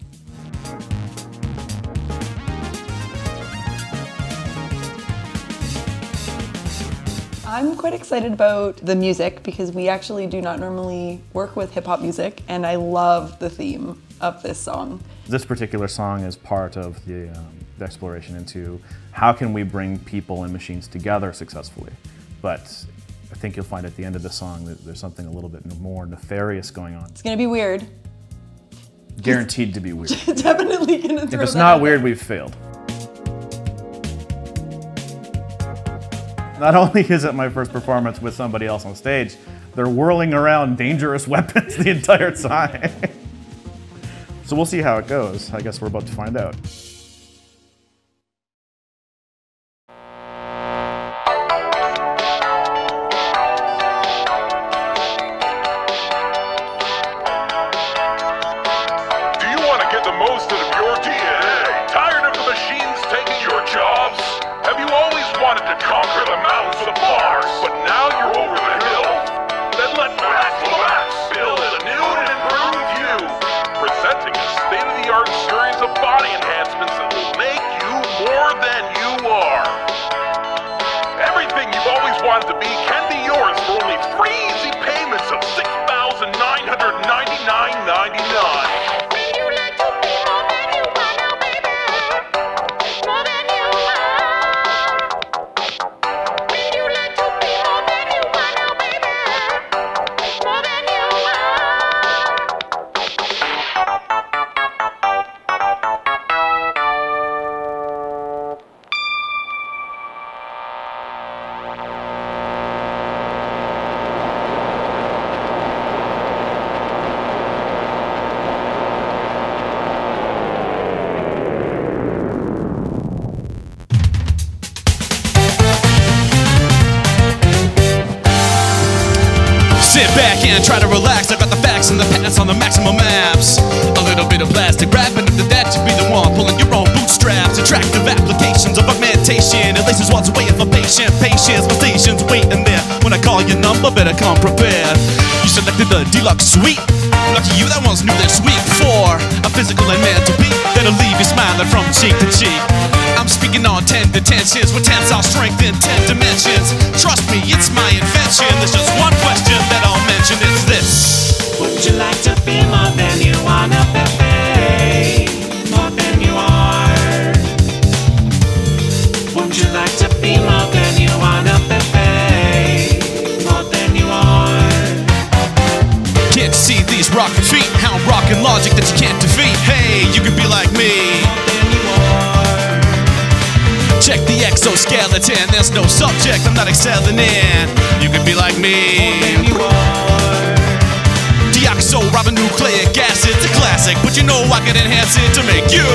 I'm quite excited about the music because we actually do not normally work with hip-hop music, and I love the theme of this song. This particular song is part of the exploration into how can we bring people and machines together successfully. But I think you'll find at the end of the song that there's something a little bit more nefarious going on. It's gonna be weird. Guaranteed to be weird. Definitely gonna throw If it's that not out weird, there. we've failed. Not only is it my first performance with somebody else on stage, they're whirling around dangerous weapons the entire time. So we'll see how it goes. I guess we're about to find out. Do you want to get the most out of your DNA? Tired of the machines taking your jobs? Have you always wanted to conquer the mountains with bars, but now you're over the hill? Then let Max build a new and improved you, presenting a state-of-the-art series of body enhancements that will make you more than you are. Everything you've always wanted to be can be yours for only 3 easy payments of $6,999.99. Sit back and try to relax. I got the facts and the patents on the maximum apps. A little bit of plastic wrap, and after that you'll be the one pulling your own bootstraps. Attractive applications of augmentation. It laces one's way of a patient. Patience, my station's waiting there. When I call your number, better come prepared. You selected the deluxe suite. Lucky you, that one's new this week. For a physical and mental beat that'll leave you smiling from cheek to cheek. I'm speaking on 10 tensions with tensile strength in 10 dimensions. Trust me, it's my invention. There's just one question that I'll mention, it's this. Would you like to be more than you wanna be? More than you are. Would you like to be more than you wanna be? More than you are. Can't you see these rocket feet? How I'm rocking logic that you can't defeat. Hey, you could be like me. Check the exoskeleton, there's no subject I'm not excelling in. You could be like me. Deoxyribonucleic acid's a classic, but you know I can enhance it to make you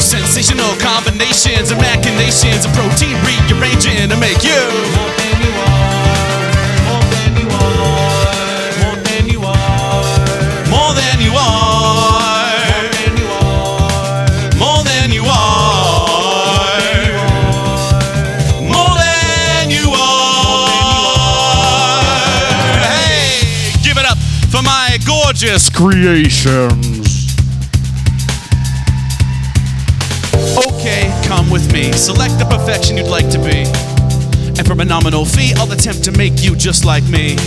sensational combinations and machinations of protein rearranging to make you more than you are. More than you are. More than you are. Hey, give it up for my gorgeous creations. Okay, come with me. Select the perfection you'd like to be. And for a nominal fee, I'll attempt to make you just like me.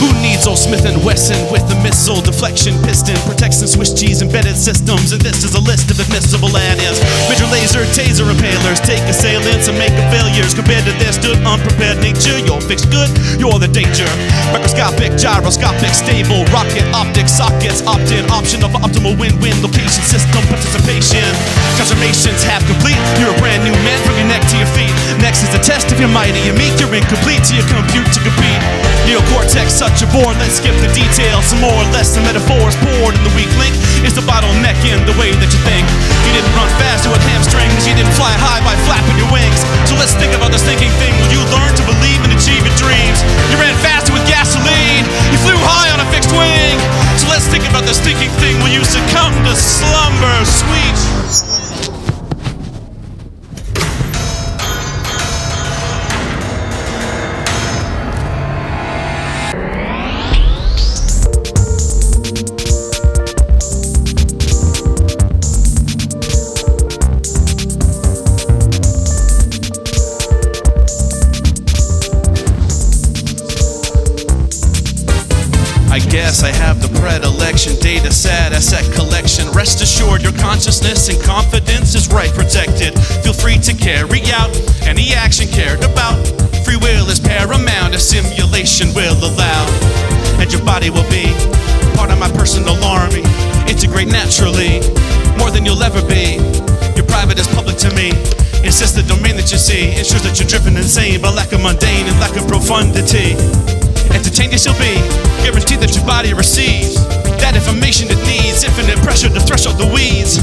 Who needs old Smith & Wesson with a missile deflection piston? Protects and Swiss cheese embedded systems. And this is a list of admissible add-ins. Major laser, taser impalers. Take assailants and make failures. Compared to their stood unprepared nature, you're fixed good, you're the danger. Microscopic, gyroscopic, stable. Rocket, optic, sockets, opt-in. Optional for optimal win-win location system participation. Confirmations half complete. You're a brand new man from your neck to your feet. Next is a test if you're mighty and meek. You're incomplete till you compute to compete. Neocortex, such a bore. Let's skip the details. Some more or less the metaphors poured in the weak link is the bottleneck in the way that you think. You didn't run fast with hamstrings. You didn't fly high by flapping your wings. So let's think about this thinking thing. Will you learn to believe and achieve your dreams? You ran faster with gasoline. You flew high on a fixed wing. So let's think about this thinking thing. Will you succumb to slumber, sweet? I have the predilection, data set, asset collection. Rest assured your consciousness and confidence is right protected. Feel free to carry out any action cared about. Free will is paramount, a simulation will allow. And your body will be part of my personal army. Integrate naturally, more than you'll ever be. Your private is public to me. Insist the domain that you see ensures that you're driven insane by lack of mundane and lack of profundity. Entertained you shall be, guaranteed that your body receives that information it needs. Infinite pressure to thresh out the weeds.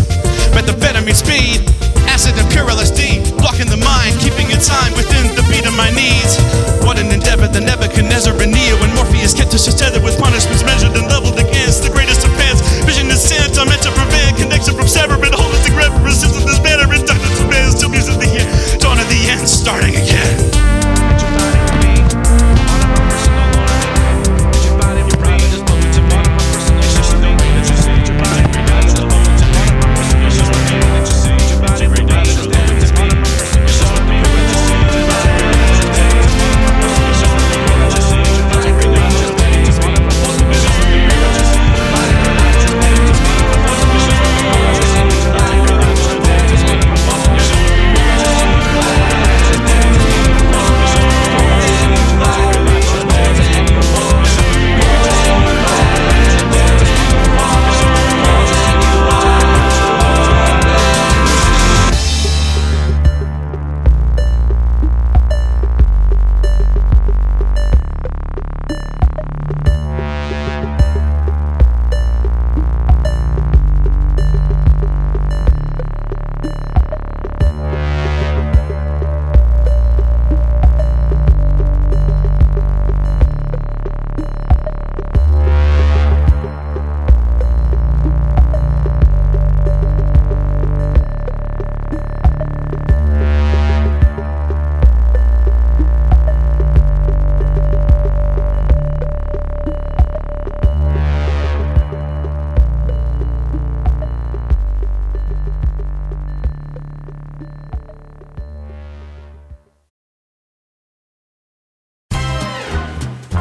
Methamphetamine speed, acid and pure LSD, blocking the mind, keeping it time within the beat of my needs. What an endeavor, the Nebuchadnezzar and Neo and Morpheus kept us together with punishments measured and leveled against the greatest offense. Vision is sent, I'm meant to prevent connection from separate, holistic references of this matter. Inductance of man still music the end, dawn of the end, starting again.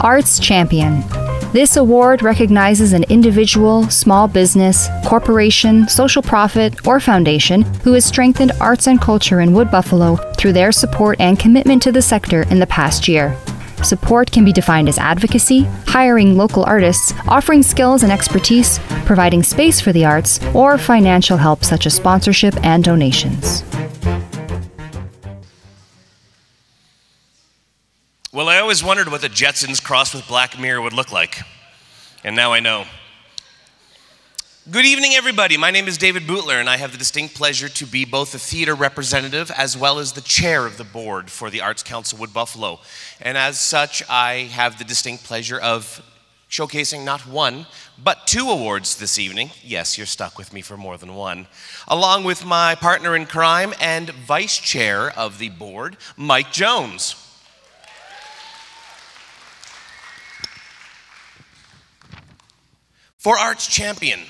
Arts Champion. This award recognizes an individual, small business, corporation, social profit, or foundation who has strengthened arts and culture in Wood Buffalo through their support and commitment to the sector in the past year. Support can be defined as advocacy, hiring local artists, offering skills and expertise, providing space for the arts, or financial help such as sponsorship and donations. Well, I always wondered what the Jetsons crossed with Black Mirror would look like, and now I know. Good evening, everybody. My name is David Bootler, and I have the distinct pleasure to be both the theater representative as well as the chair of the board for the Arts Council Wood Buffalo. And as such, I have the distinct pleasure of showcasing not one, but 2 awards this evening. Yes, you're stuck with me for more than one. Along with my partner in crime and vice chair of the board, Mike Jones. For Arts Champion,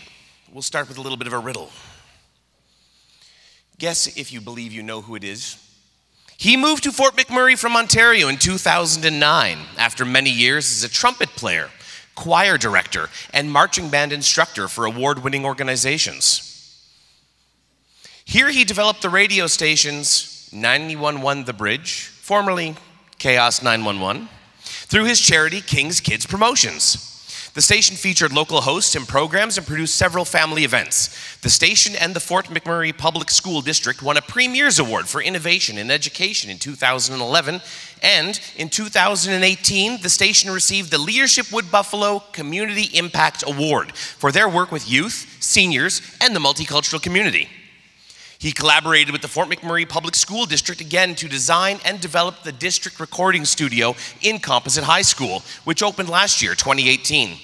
we'll start with a little bit of a riddle. Guess if you believe you know who it is. He moved to Fort McMurray from Ontario in 2009 after many years as a trumpet player, choir director, and marching band instructor for award-winning organizations. Here he developed the radio stations 911 The Bridge, formerly Chaos 911, through his charity King's Kids Promotions. The station featured local hosts and programs and produced several family events. The station and the Fort McMurray Public School District won a Premier's Award for Innovation in Education in 2011, and in 2018, the station received the Leadership Wood Buffalo Community Impact Award for their work with youth, seniors, and the multicultural community. He collaborated with the Fort McMurray Public School District again to design and develop the district recording studio in Composite High School, which opened last year, 2018.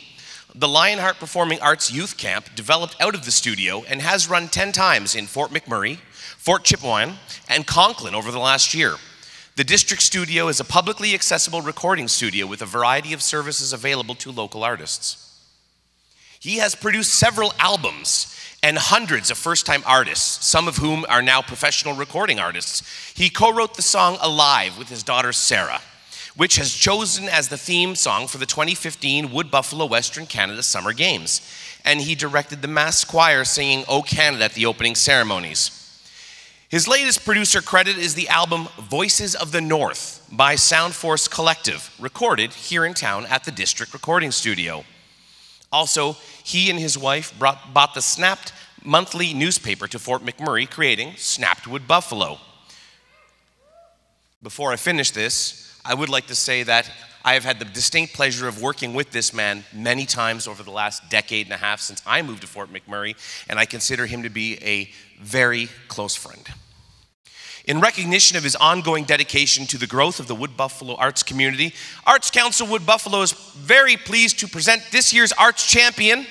The Lionheart Performing Arts Youth Camp developed out of the studio and has run 10 times in Fort McMurray, Fort Chipewyan, and Conklin over the last year. The district studio is a publicly accessible recording studio with a variety of services available to local artists. He has produced several albums and hundreds of first-time artists, some of whom are now professional recording artists. He co-wrote the song Alive with his daughter Sarah, which has chosen as the theme song for the 2015 Wood Buffalo Western Canada Summer Games. And he directed the mass choir singing O Canada at the opening ceremonies. His latest producer credit is the album Voices of the North by Soundforce Collective, recorded here in town at the District Recording Studio. Also, he and his wife bought the Snapped monthly newspaper to Fort McMurray, creating Snapped Wood Buffalo. Before I finish this, I would like to say that I have had the distinct pleasure of working with this man many times over the last decade and a half since I moved to Fort McMurray, and I consider him to be a very close friend. In recognition of his ongoing dedication to the growth of the Wood Buffalo arts community, Arts Council Wood Buffalo is very pleased to present this year's Arts Champion,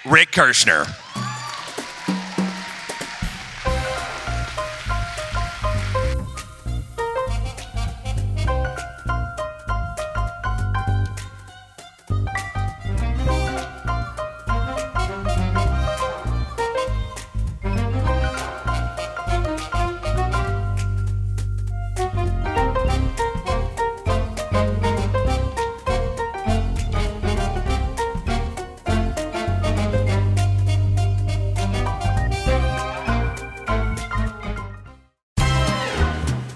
Rick Kirshner.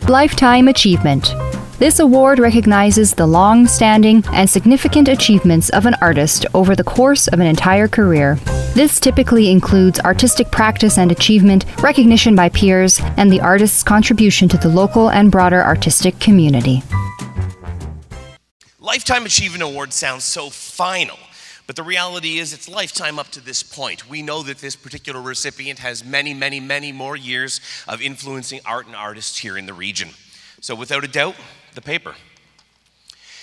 Lifetime Achievement. This award recognizes the long-standing and significant achievements of an artist over the course of an entire career. This typically includes artistic practice and achievement, recognition by peers, and the artist's contribution to the local and broader artistic community. Lifetime Achievement Award sounds so final, but the reality is it's lifetime up to this point. We know that this particular recipient has many, many, many more years of influencing art and artists here in the region. So without a doubt, the paper.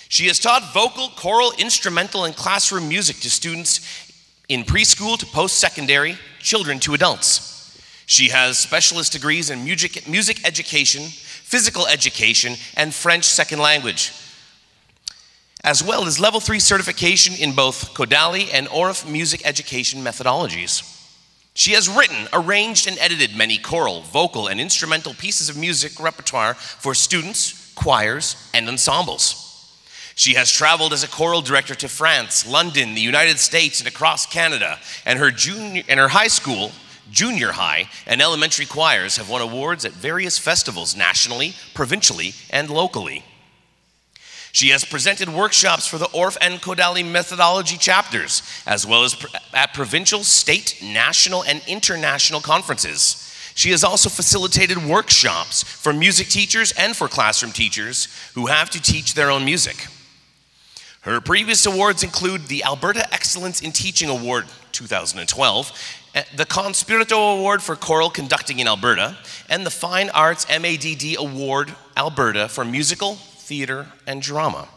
She has taught vocal, choral, instrumental, and classroom music to students in preschool to post-secondary, children to adults. She has specialist degrees in music education, physical education, and French second language, as well as level 3 certification in both Kodali and Orff music education methodologies. She has written, arranged, and edited many choral, vocal, and instrumental pieces of music repertoire for students, choirs, and ensembles. She has traveled as a choral director to France, London, the United States, and across Canada, and her high school, junior high, and elementary choirs have won awards at various festivals nationally, provincially, and locally. She has presented workshops for the Orff and Kodali methodology chapters, as well as at provincial, state, national, and international conferences. She has also facilitated workshops for music teachers and for classroom teachers who have to teach their own music. Her previous awards include the Alberta Excellence in Teaching Award 2012, the Conspirito Award for Choral Conducting in Alberta, and the Fine Arts MADD Award Alberta for Musical, Theatre, and Drama.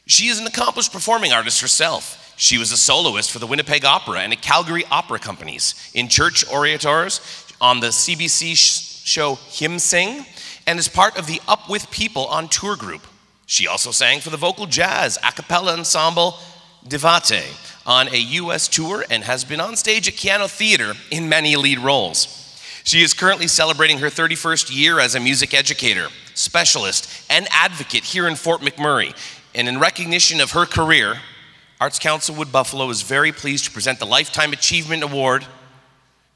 She is an accomplished performing artist herself. She was a soloist for the Winnipeg Opera and the Calgary Opera Companies, in church orators, on the CBC show Hymn Sing, and is part of the Up With People on tour group. She also sang for the vocal jazz a cappella ensemble Divate on a US tour and has been on stage at Keanu Theatre in many lead roles. She is currently celebrating her 31st year as a music educator, specialist, and advocate here in Fort McMurray. And in recognition of her career, Arts Council Wood Buffalo is very pleased to present the Lifetime Achievement Award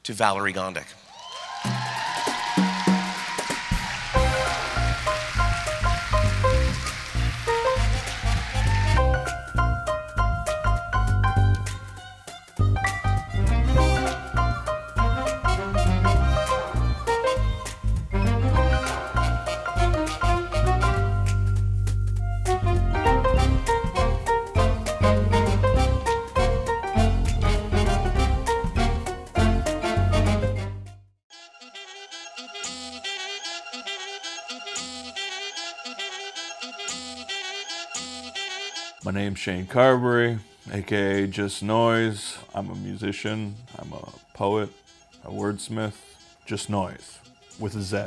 to Valerie Gondik. My name's Shane Carberry, aka Just Noise. I'm a musician, I'm a poet, a wordsmith. Just Noise, with a Z.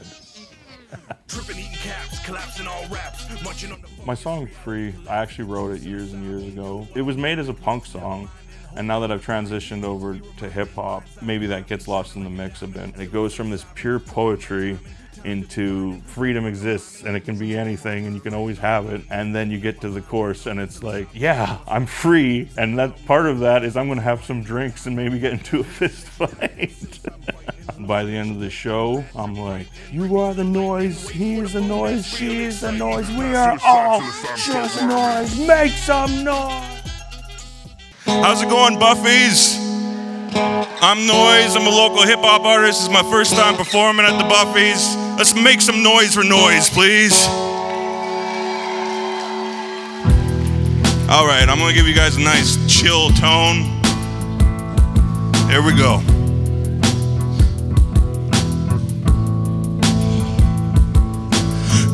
My song Free, I actually wrote it years and years ago. It was made as a punk song, and now that I've transitioned over to hip hop, maybe that gets lost in the mix a bit. It goes from this pure poetry into freedom exists and it can be anything and you can always have it, and then you get to the chorus and it's like, yeah, I'm free, and that part of that is I'm gonna have some drinks and maybe get into a fist fight. By the end of the show, I'm like, you are the noise, he is the noise, she is the noise, we are all just noise, make some noise. How's it going, Buffys? I'm Noise, I'm a local hip-hop artist. This is my first time performing at the Buffys. Let's make some noise for Noise, please. All right, I'm gonna give you guys a nice chill tone. Here we go.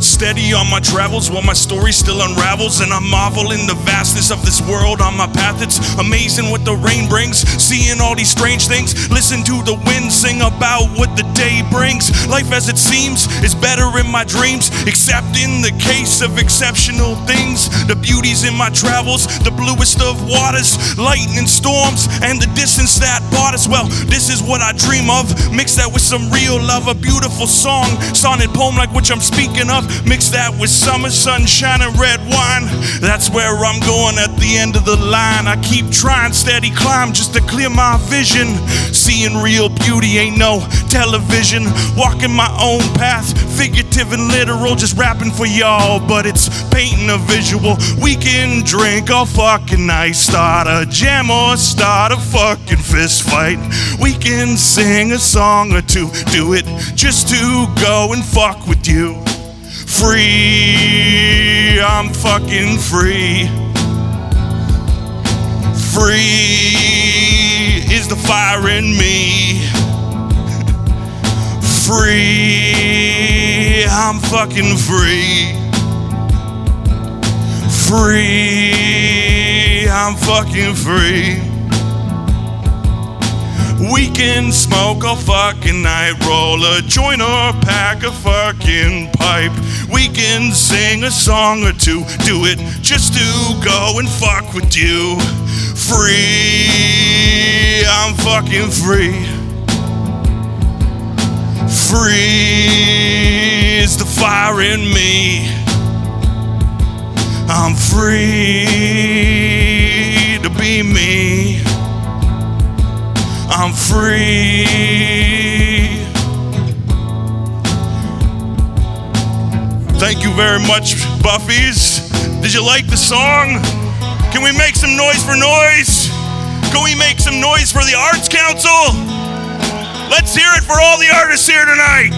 Steady on my travels while my story still unravels, and I marvel in the vastness of this world on my path. It's amazing what the rain brings, seeing all these strange things. Listen to the wind sing about what the day brings. Life as it seems is better in my dreams, except in the case of exceptional things. The beauties in my travels, the bluest of waters, lightning storms, and the distance that brought us. Well, this is what I dream of. Mix that with some real love, a beautiful song, sonnet poem like which I'm speaking of. Mix that with summer sunshine and red wine. That's where I'm going at the end of the line. I keep trying, steady climb just to clear my vision. Seeing real beauty ain't no television. Walking my own path, figurative and literal, just rapping for y'all, but it's painting a visual. We can drink all fucking night, start a jam or start a fucking fist fight. We can sing a song or two, do it just to go and fuck with you. Free, I'm fucking free. Free is the fire in me. Free, I'm fucking free. Free, I'm fucking free. We can smoke all fucking night, roll a joint or pack a fucking pipe. We can sing a song or two, do it just to go and fuck with you. Free, I'm fucking free. Free is the fire in me. I'm free to be me. I'm free. Thank you very much, Buffys. Did you like the song? Can we make some noise for noise? Can we make some noise for the Arts Council? Let's hear it for all the artists here tonight.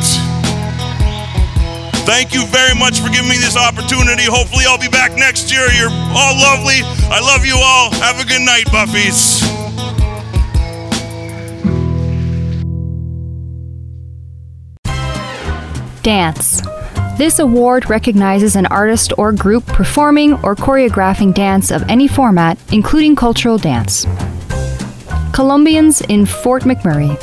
Thank you very much for giving me this opportunity. Hopefully I'll be back next year. You're all lovely. I love you all. Have a good night, Buffys. Dance. This award recognizes an artist or group performing or choreographing dance of any format, including cultural dance. Colombians in Fort McMurray.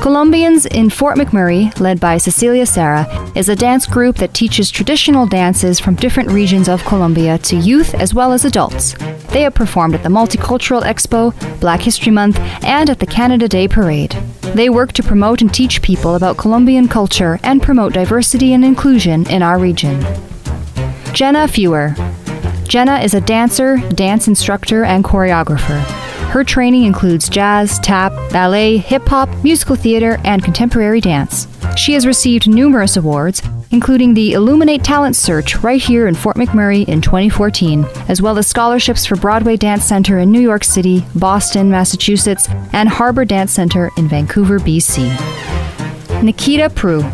Colombians in Fort McMurray, led by Cecilia Serra, is a dance group that teaches traditional dances from different regions of Colombia to youth as well as adults. They have performed at the Multicultural Expo, Black History Month, and at the Canada Day Parade. They work to promote and teach people about Colombian culture and promote diversity and inclusion in our region. Jenna Fewer. Jenna is a dancer, dance instructor, and choreographer. Her training includes jazz, tap, ballet, hip-hop, musical theater, and contemporary dance. She has received numerous awards, including the Illuminate Talent Search right here in Fort McMurray in 2014, as well as scholarships for Broadway Dance Center in New York City, Boston, Massachusetts, and Harbor Dance Center in Vancouver, BC. Nikita Prue.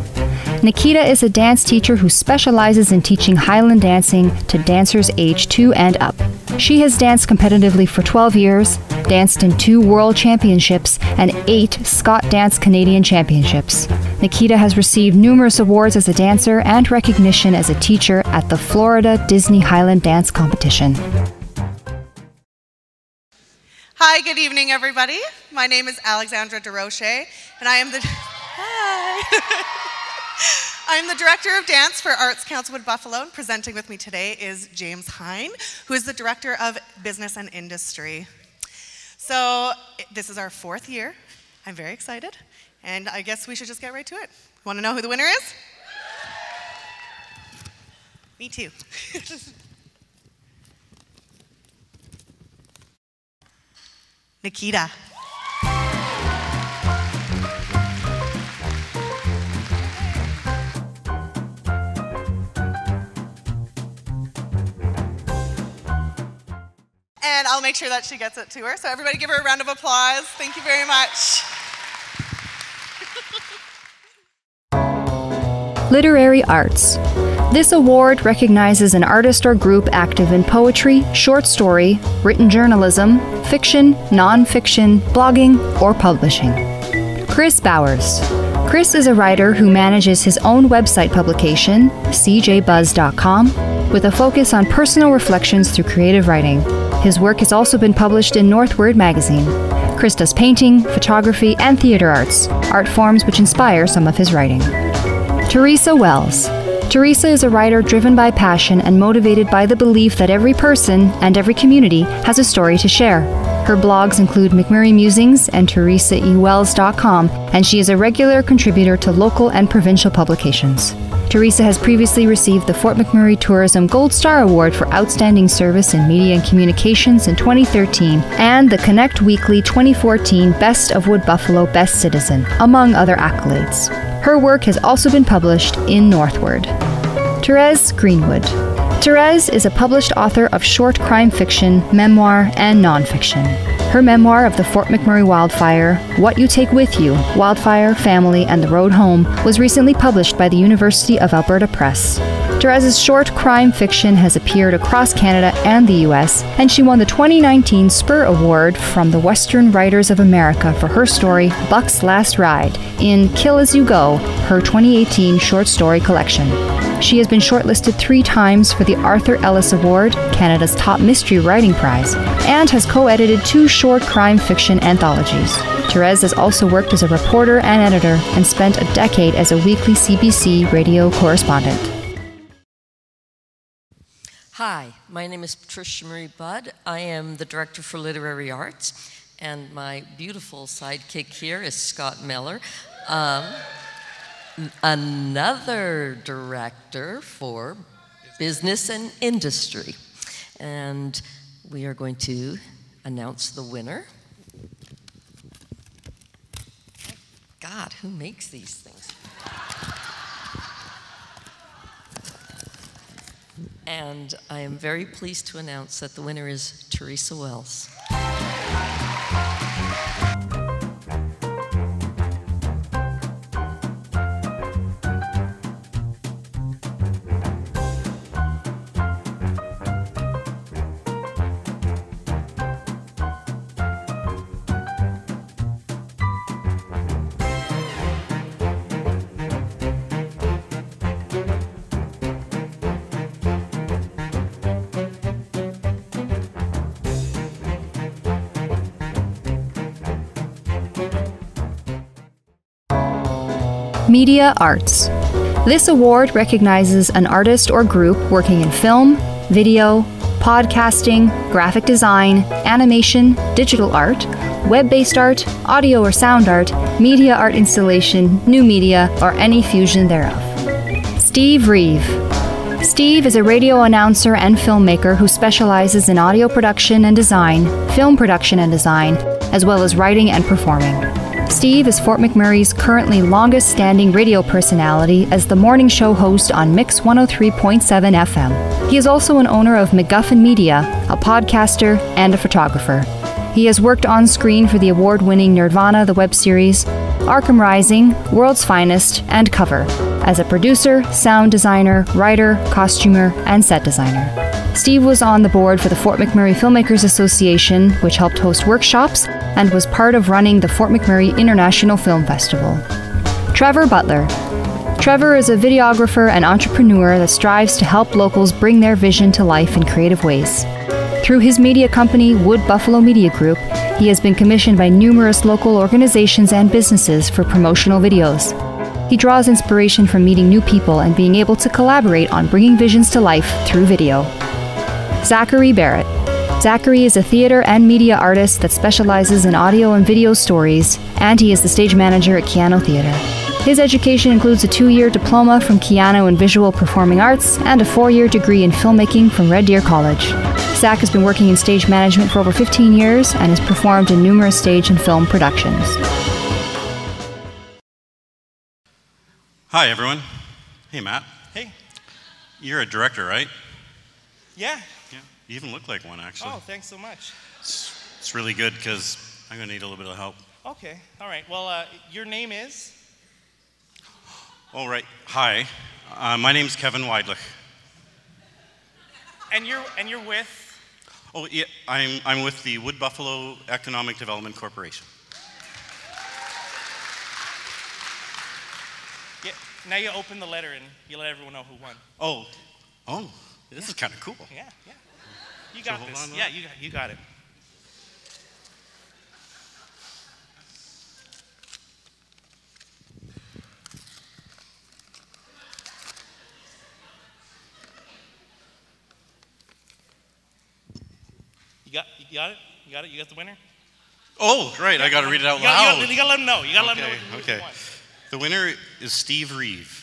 Nikita is a dance teacher who specializes in teaching Highland dancing to dancers age 2 and up. She has danced competitively for 12 years, danced in 2 World Championships and 8 Scott Dance Canadian Championships. Nikita has received numerous awards as a dancer and recognition as a teacher at the Florida Disney Highland Dance Competition. Hi, good evening, everybody. My name is Alexandra DeRoche, and I am the... Hi. I'm the Director of Dance for Arts Council Wood Buffalo, and presenting with me today is James Hine, who is the Director of Business and Industry. So this is our 4th year. I'm very excited, and I guess we should just get right to it. Want to know who the winner is? Me too. Nikita. And I'll make sure that she gets it to her. So everybody give her a round of applause. Thank you very much. Literary Arts. This award recognizes an artist or group active in poetry, short story, written journalism, fiction, non-fiction, blogging, or publishing. Chris Bowers. Chris is a writer who manages his own website publication, cjbuzz.com, with a focus on personal reflections through creative writing. His work has also been published in Northward magazine. Chris does painting, photography, and theater arts, art forms which inspire some of his writing. Teresa Wells. Teresa is a writer driven by passion and motivated by the belief that every person and every community has a story to share. Her blogs include McMurray Musings and teresaewells.com, and she is a regular contributor to local and provincial publications. Teresa has previously received the Fort McMurray Tourism Gold Star Award for Outstanding Service in Media and Communications in 2013 and the Connect Weekly 2014 Best of Wood Buffalo Best Citizen, among other accolades. Her work has also been published in Northward. Therese Greenwood. Therese is a published author of short crime fiction, memoir, and nonfiction. Her memoir of the Fort McMurray wildfire, What You Take With You, Wildfire, Family, and the Road Home, was recently published by the University of Alberta Press. Therese's short crime fiction has appeared across Canada and the US, and she won the 2019 Spur Award from the Western Writers of America for her story, Buck's Last Ride, in Kill As You Go, her 2018 short story collection. She has been shortlisted 3 times for the Arthur Ellis Award, Canada's top mystery writing prize, and has co-edited 2 short crime fiction anthologies. Therese has also worked as a reporter and editor and spent a decade as a weekly CBC radio correspondent. Hi, my name is Patricia Marie Budd. I am the Director for Literary Arts, and my beautiful sidekick here is Scott Miller. Another director for business and industry. And we are going to announce the winner. God, who makes these things? And I am very pleased to announce that the winner is Teresa Wells. Media Arts. This award recognizes an artist or group working in film, video, podcasting, graphic design, animation, digital art, web-based art, audio or sound art, media art installation, new media, or any fusion thereof. Steve Reeve. Steve is a radio announcer and filmmaker who specializes in audio production and design, film production and design, as well as writing and performing. Steve is Fort McMurray's currently longest-standing radio personality as the morning show host on Mix 103.7 FM. He is also an owner of McGuffin Media, a podcaster, and a photographer. He has worked on screen for the award-winning Nirvana the web series, Arkham Rising, World's Finest, and Cover, as a producer, sound designer, writer, costumer, and set designer. Steve was on the board for the Fort McMurray Filmmakers Association, which helped host workshops, and was part of running the Fort McMurray International Film Festival. Trevor Butler. Trevor is a videographer and entrepreneur that strives to help locals bring their vision to life in creative ways. Through his media company, Wood Buffalo Media Group, he has been commissioned by numerous local organizations and businesses for promotional videos. He draws inspiration from meeting new people and being able to collaborate on bringing visions to life through video. Zachary Barrett. Zachary is a theater and media artist that specializes in audio and video stories, and he is the stage manager at Keano Theater. His education includes a 2-year diploma from Keano in Visual Performing Arts and a 4-year degree in filmmaking from Red Deer College. Zach has been working in stage management for over 15 years and has performed in numerous stage and film productions. Hi, everyone. Hey, Matt. Hey. You're a director, right? Yeah. Yeah. You even look like one, actually. Oh, thanks so much. It's really good because I'm going to need a little bit of help. Okay. All right. Well, your name is? All right. Hi. My name's Kevin Weidlich. And you're with? Oh, yeah. I'm with the Wood Buffalo Economic Development Corporation. Yeah. Now you open the letter and you let everyone know who won. Oh. This is kind of cool. Yeah. You got this. Yeah, you got it. You got it? You got it? You got the winner? Oh, right. I got to read it out loud. You got to let them know. You got to let them know. Okay. The winner is Steve Reeve.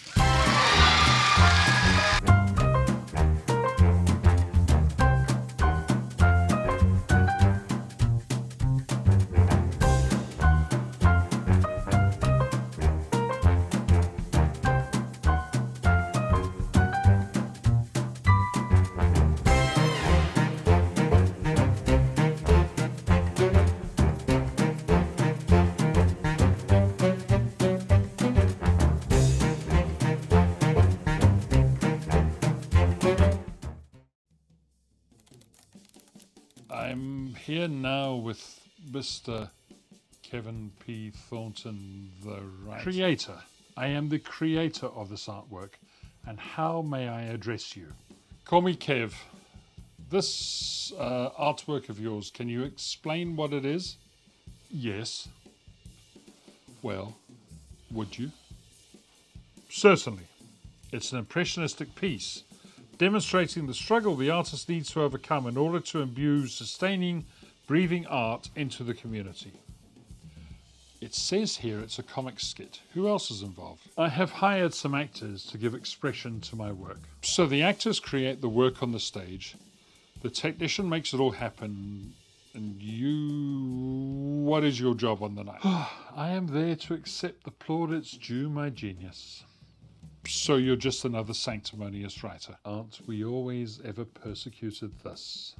I'm here now with Mr. Kevin P. Thornton, the creator. I am the creator of this artwork, and how may I address you? Call me Kev. This artwork of yours, can you explain what it is? Yes. Well, would you? Certainly. It's an impressionistic piece, demonstrating the struggle the artist needs to overcome in order to imbue sustaining, breathing art into the community. It says here it's a comic skit. Who else is involved? I have hired some actors to give expression to my work. So the actors create the work on the stage. The technician makes it all happen. And you... What is your job on the night? I am there to accept the plaudits due my genius. So you're just another sanctimonious writer. Aren't we always ever persecuted thus?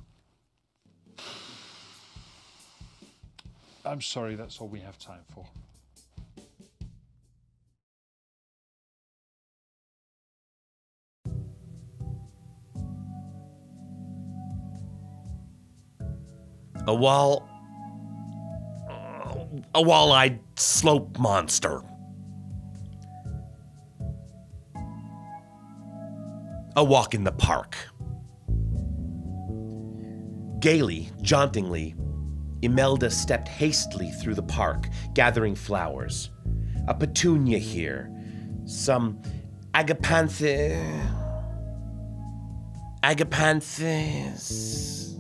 I'm sorry, that's all we have time for. A wall-eyed slope monster. A walk in the park. Gaily, jauntingly, Imelda stepped hastily through the park, gathering flowers. A petunia here, some agapanthus,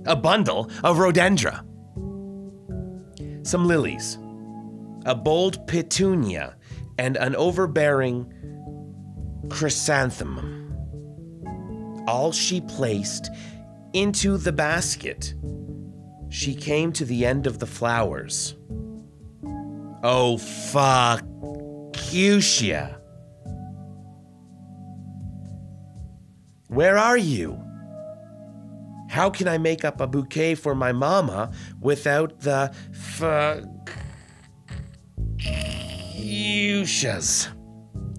a bundle of rhododendra, some lilies, a bold petunia, and an overbearing chrysanthemum. All she placed into the basket. She came to the end of the flowers. Oh, fuck, Fuchsia. Where are you? How can I make up a bouquet for my mama without the fuchsias?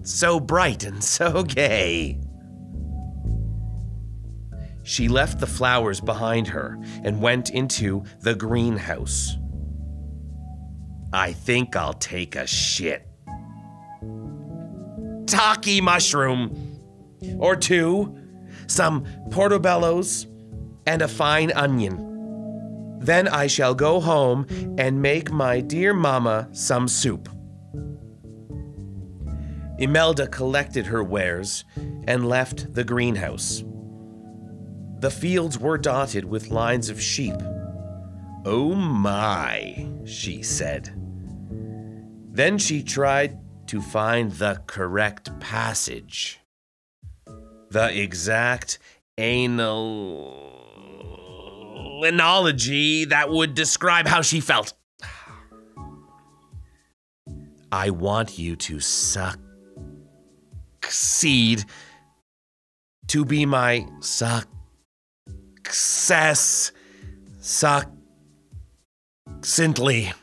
So bright and so gay. She left the flowers behind her and went into the greenhouse. I think I'll take a shit. Taki mushroom or two, some portobellos, and a fine onion. Then I shall go home and make my dear mama some soup. Imelda collected her wares and left the greenhouse. The fields were dotted with lines of sheep. Oh my, she said. Then she tried to find the correct passage. The exact analogy that would describe how she felt. I want you to succeed, to be my success, succinctly.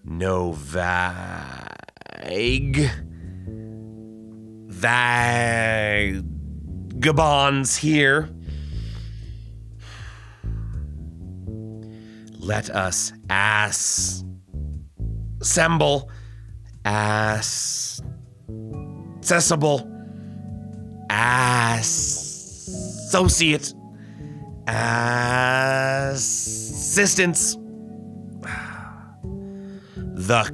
No vagabonds here. Let us assemble, accessible, associate, assistance. The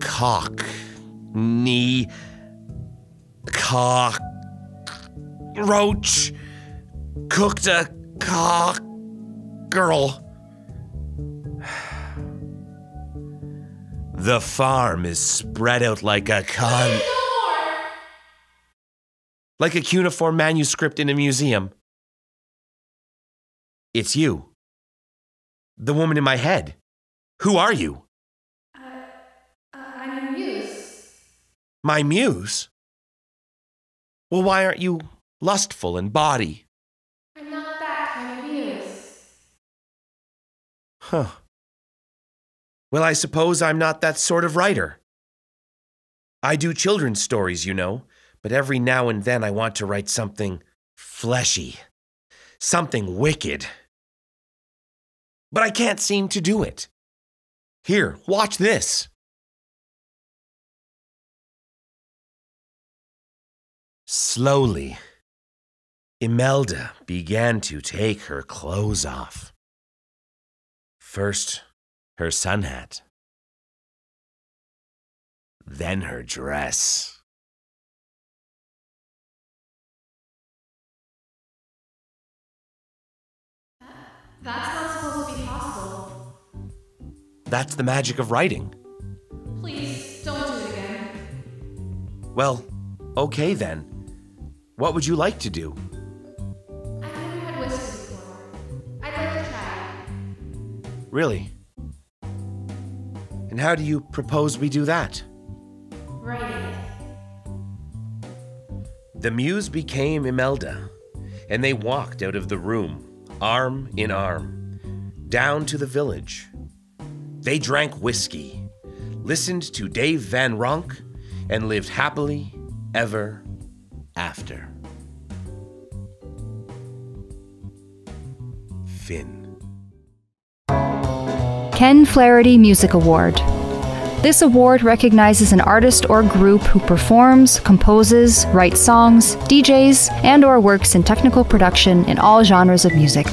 cockroach cooked a girl. The farm is spread out like a like a cuneiform manuscript in a museum. It's you. The woman in my head. Who are you? I'm your muse. My muse? Well, why aren't you lustful in body? I'm not that kind of muse. Huh. Well, I suppose I'm not that sort of writer. I do children's stories, you know, but every now and then I want to write something fleshy, something wicked. But I can't seem to do it. Here, watch this. Slowly, Imelda began to take her clothes off. First, her sun hat. Then her dress. That's not supposed to be possible. that's the magic of writing. Please, don't do it again. Well, okay then. What would you like to do? I've never had whiskey before. I'd like to try it. Really? And how do you propose we do that? Writing it. The muse became Imelda, and they walked out of the room, arm in arm, down to the village. They drank whiskey, listened to Dave Van Ronk, and lived happily ever after. Finn. Ken Flaherty Music Award. This award recognizes an artist or group who performs, composes, writes songs, DJs, and/or works in technical production in all genres of music.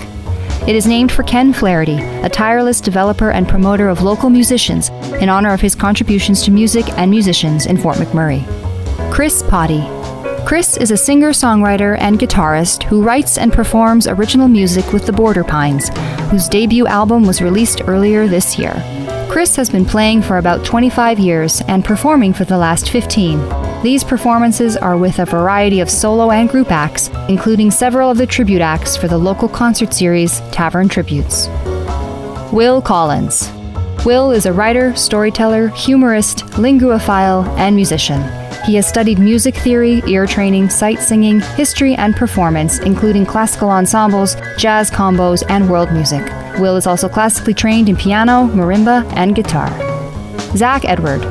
It is named for Ken Flaherty, a tireless developer and promoter of local musicians, in honor of his contributions to music and musicians in Fort McMurray. Chris Potty. Chris is a singer-songwriter and guitarist who writes and performs original music with the Border Pines, whose debut album was released earlier this year. Chris has been playing for about 25 years and performing for the last 15. These performances are with a variety of solo and group acts, including several of the tribute acts for the local concert series Tavern Tributes. Will Collins. Will is a writer, storyteller, humorist, linguophile, and musician. He has studied music theory, ear training, sight singing, history, and performance, including classical ensembles, jazz combos, and world music. Will is also classically trained in piano, marimba, and guitar. Zach Edward.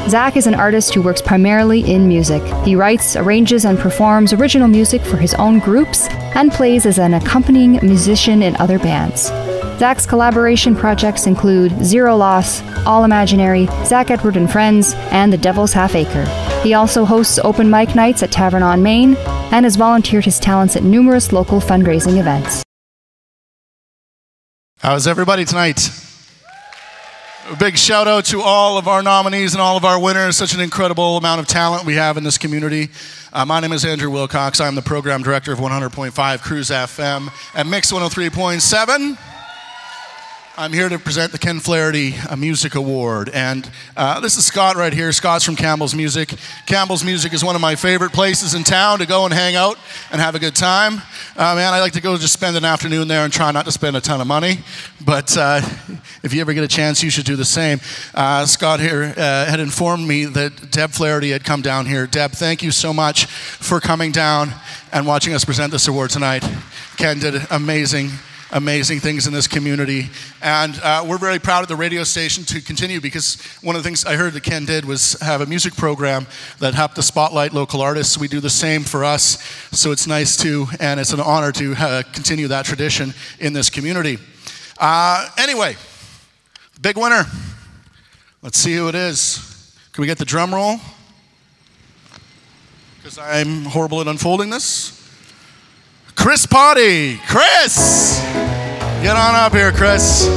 Zach is an artist who works primarily in music. He writes, arranges, and performs original music for his own groups and plays as an accompanying musician in other bands. Zach's collaboration projects include Zero Loss, All Imaginary, Zach Edward and Friends, and The Devil's Half Acre. He also hosts open mic nights at Tavern on Main and has volunteered his talents at numerous local fundraising events. How's everybody tonight? A big shout out to all of our nominees and all of our winners. Such an incredible amount of talent we have in this community. My name is Andrew Wilcox. I'm the program director of 100.5 Cruise FM and Mix 103.7. I'm here to present the Ken Flaherty Music Award. And this is Scott right here. Scott's from Campbell's Music. Campbell's Music is one of my favorite places in town to go and hang out and have a good time. Man, I like to go just spend an afternoon there and try not to spend a ton of money. But if you ever get a chance, you should do the same. Scott here had informed me that Deb Flaherty had come down here. Deb, thank you so much for coming down and watching us present this award tonight. Ken did amazing things in this community. And we're very proud at the radio station to continue, because one of the things I heard that Ken did was have a music program that helped to spotlight local artists. We do the same for us, so it's nice to, and it's an honor to continue that tradition in this community. Anyway, big winner. Let's see who it is. Can we get the drum roll? Because I'm horrible at unfolding this. Chris Potty. Chris! Get on up here, Chris.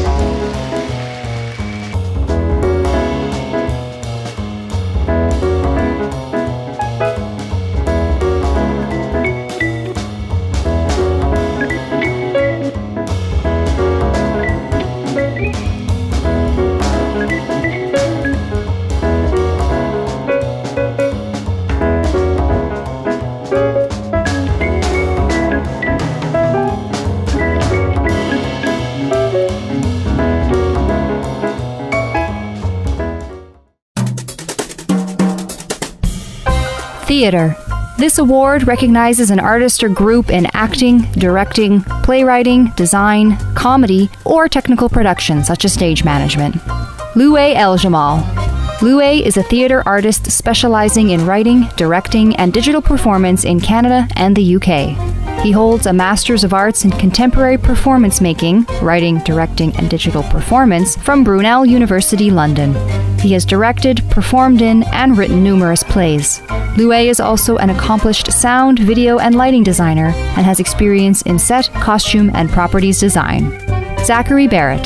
Theater. This award recognizes an artist or group in acting, directing, playwriting, design, comedy, or technical production such as stage management. Louay El Jamal. Louay is a theater artist specializing in writing, directing, and digital performance in Canada and the UK. He holds a Master's of Arts in Contemporary Performance Making, Writing, Directing, and Digital Performance from Brunel University, London. He has directed, performed in, and written numerous plays. Louay is also an accomplished sound, video, and lighting designer and has experience in set, costume, and properties design. Zachary Barrett.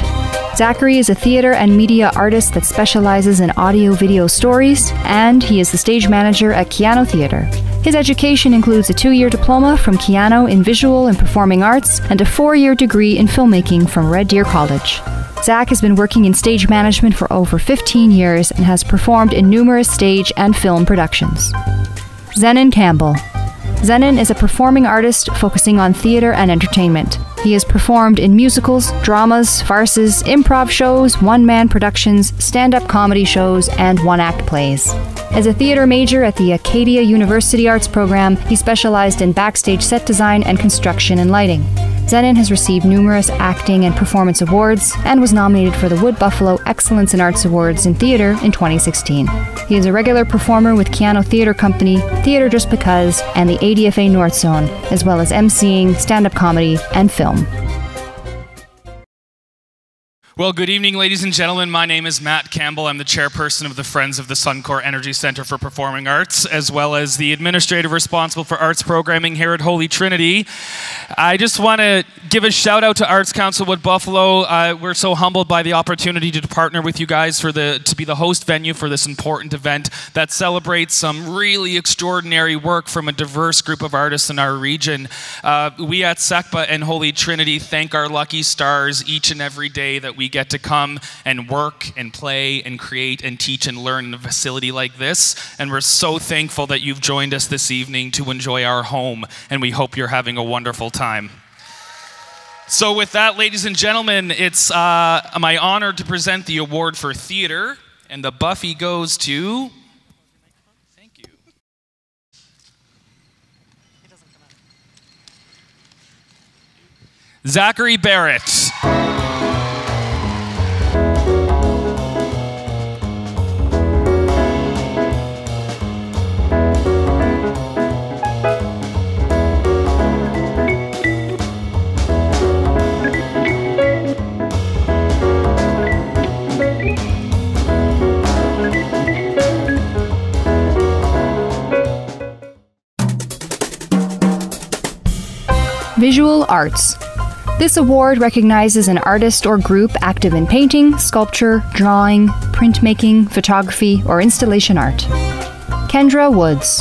Zachary is a theater and media artist that specializes in audio-video stories, and he is the stage manager at Keano Theatre. His education includes a 2-year diploma from Keano in Visual and Performing Arts and a 4-year degree in filmmaking from Red Deer College. Zach has been working in stage management for over 15 years and has performed in numerous stage and film productions. Zenon Campbell. Zenon is a performing artist focusing on theatre and entertainment. He has performed in musicals, dramas, farces, improv shows, one-man productions, stand-up comedy shows, and one-act plays. As a theatre major at the Acadia University Arts program, he specialized in backstage set design and construction and lighting. Zenon has received numerous acting and performance awards and was nominated for the Wood Buffalo Excellence in Arts Awards in Theatre in 2016. He is a regular performer with Keanu Theatre Company, Theatre Just Because, and the ADFA North Zone, as well as emceeing, stand-up comedy, and film. Well, good evening, ladies and gentlemen. My name is Matt Campbell. I'm the chairperson of the Friends of the Suncor Energy Centre for Performing Arts, as well as the administrative responsible for arts programming here at Holy Trinity. I just want to give a shout out to Arts Council Wood Buffalo. We're so humbled by the opportunity to partner with you guys to be the host venue for this important event that celebrates some really extraordinary work from a diverse group of artists in our region. We at SECPA and Holy Trinity thank our lucky stars each and every day that we get to come and work and play and create and teach and learn in a facility like this. And we're so thankful that you've joined us this evening to enjoy our home, and we hope you're having a wonderful time. So with that, ladies and gentlemen, it's my honor to present the award for theater, and the Buffy goes to... Thank you. Zachary Barrett. Visual Arts. This award recognizes an artist or group active in painting, sculpture, drawing, printmaking, photography, or installation art. Kendra Woods.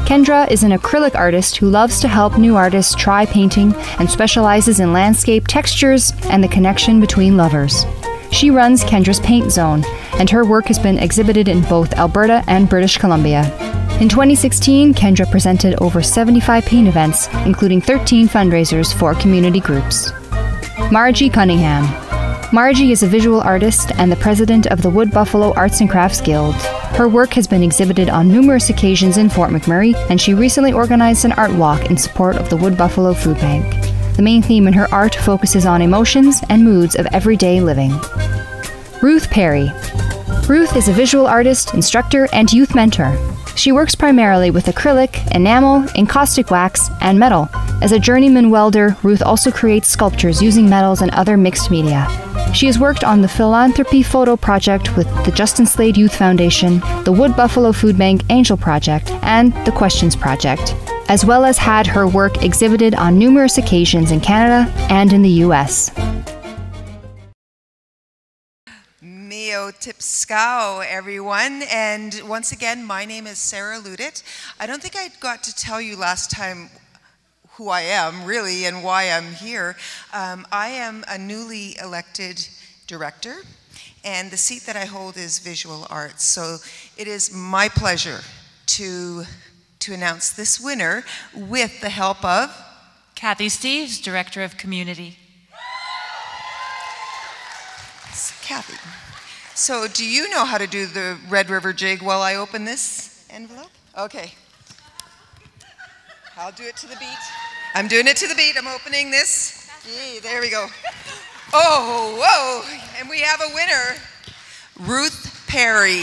Kendra is an acrylic artist who loves to help new artists try painting and specializes in landscape textures and the connection between lovers. She runs Kendra's Paint Zone, and her work has been exhibited in both Alberta and British Columbia. In 2016, Kendra presented over 75 paint events, including 13 fundraisers for community groups. Margie Cunningham. Margie is a visual artist and the president of the Wood Buffalo Arts and Crafts Guild. Her work has been exhibited on numerous occasions in Fort McMurray, and she recently organized an art walk in support of the Wood Buffalo Food Bank. The main theme in her art focuses on emotions and moods of everyday living. Ruth Perry. Ruth is a visual artist, instructor, and youth mentor. She works primarily with acrylic, enamel, encaustic wax, and metal. As a journeyman welder, Ruth also creates sculptures using metals and other mixed media. She has worked on the Philanthropy Photo Project with the Justin Slade Youth Foundation, the Wood Buffalo Food Bank Angel Project, and the Questions Project, as well as had her work exhibited on numerous occasions in Canada and in the US. Mio Tipskow, everyone. And once again, my name is Sarah Ludit. I don't think I got to tell you last time who I am, really, and why I'm here. I am a newly elected director, and the seat that I hold is Visual Arts. So it is my pleasure to announce this winner with the help of Kathy Steves, Director of Community. Kathy. So do you know how to do the Red River Jig while I open this envelope? Okay. I'll do it to the beat. I'm doing it to the beat. I'm opening this. Yay, there we go. Oh, whoa. And we have a winner, Ruth Perry.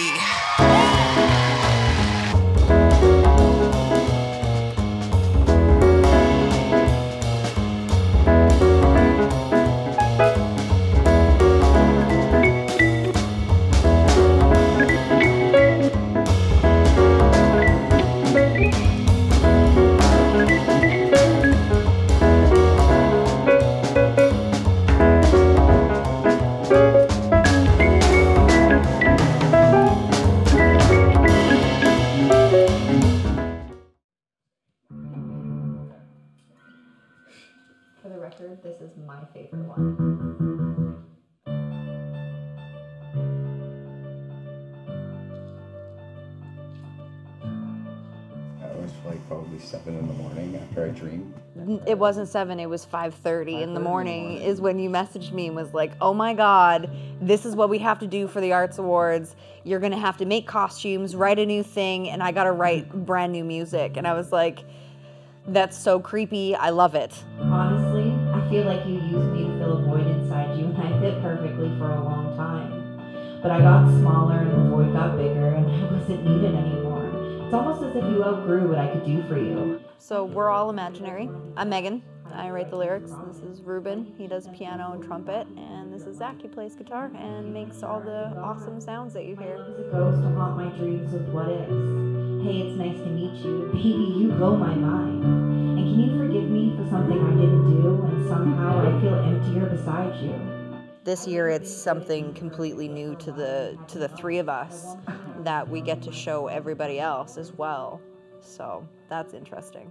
For the record, this is my favorite one. 7 in the morning after I dreamed? It wasn't 7, it was 5:30 in the morning is when you messaged me and was like, oh my God, this is what we have to do for the Arts Awards. You're gonna have to make costumes, write a new thing, and I gotta write brand new music. And I was like, that's so creepy, I love it. Honestly, I feel like you used me to fill a void inside you, and I fit perfectly for a long time. But I got smaller and the void got bigger and I wasn't needed anymore. It's almost as if you outgrew what I could do for you. So we're all imaginary. I'm Megan. I write the lyrics. This is Ruben. He does piano and trumpet. And this is Zach. He plays guitar and makes all the awesome sounds that you hear. As a ghost to haunt my dreams with what ifs. Hey, it's nice to meet you. Baby, you blow my mind. And can you forgive me for something I didn't do and somehow I feel emptier beside you? This year it's something completely new to the three of us that we get to show everybody else as well. So that's interesting.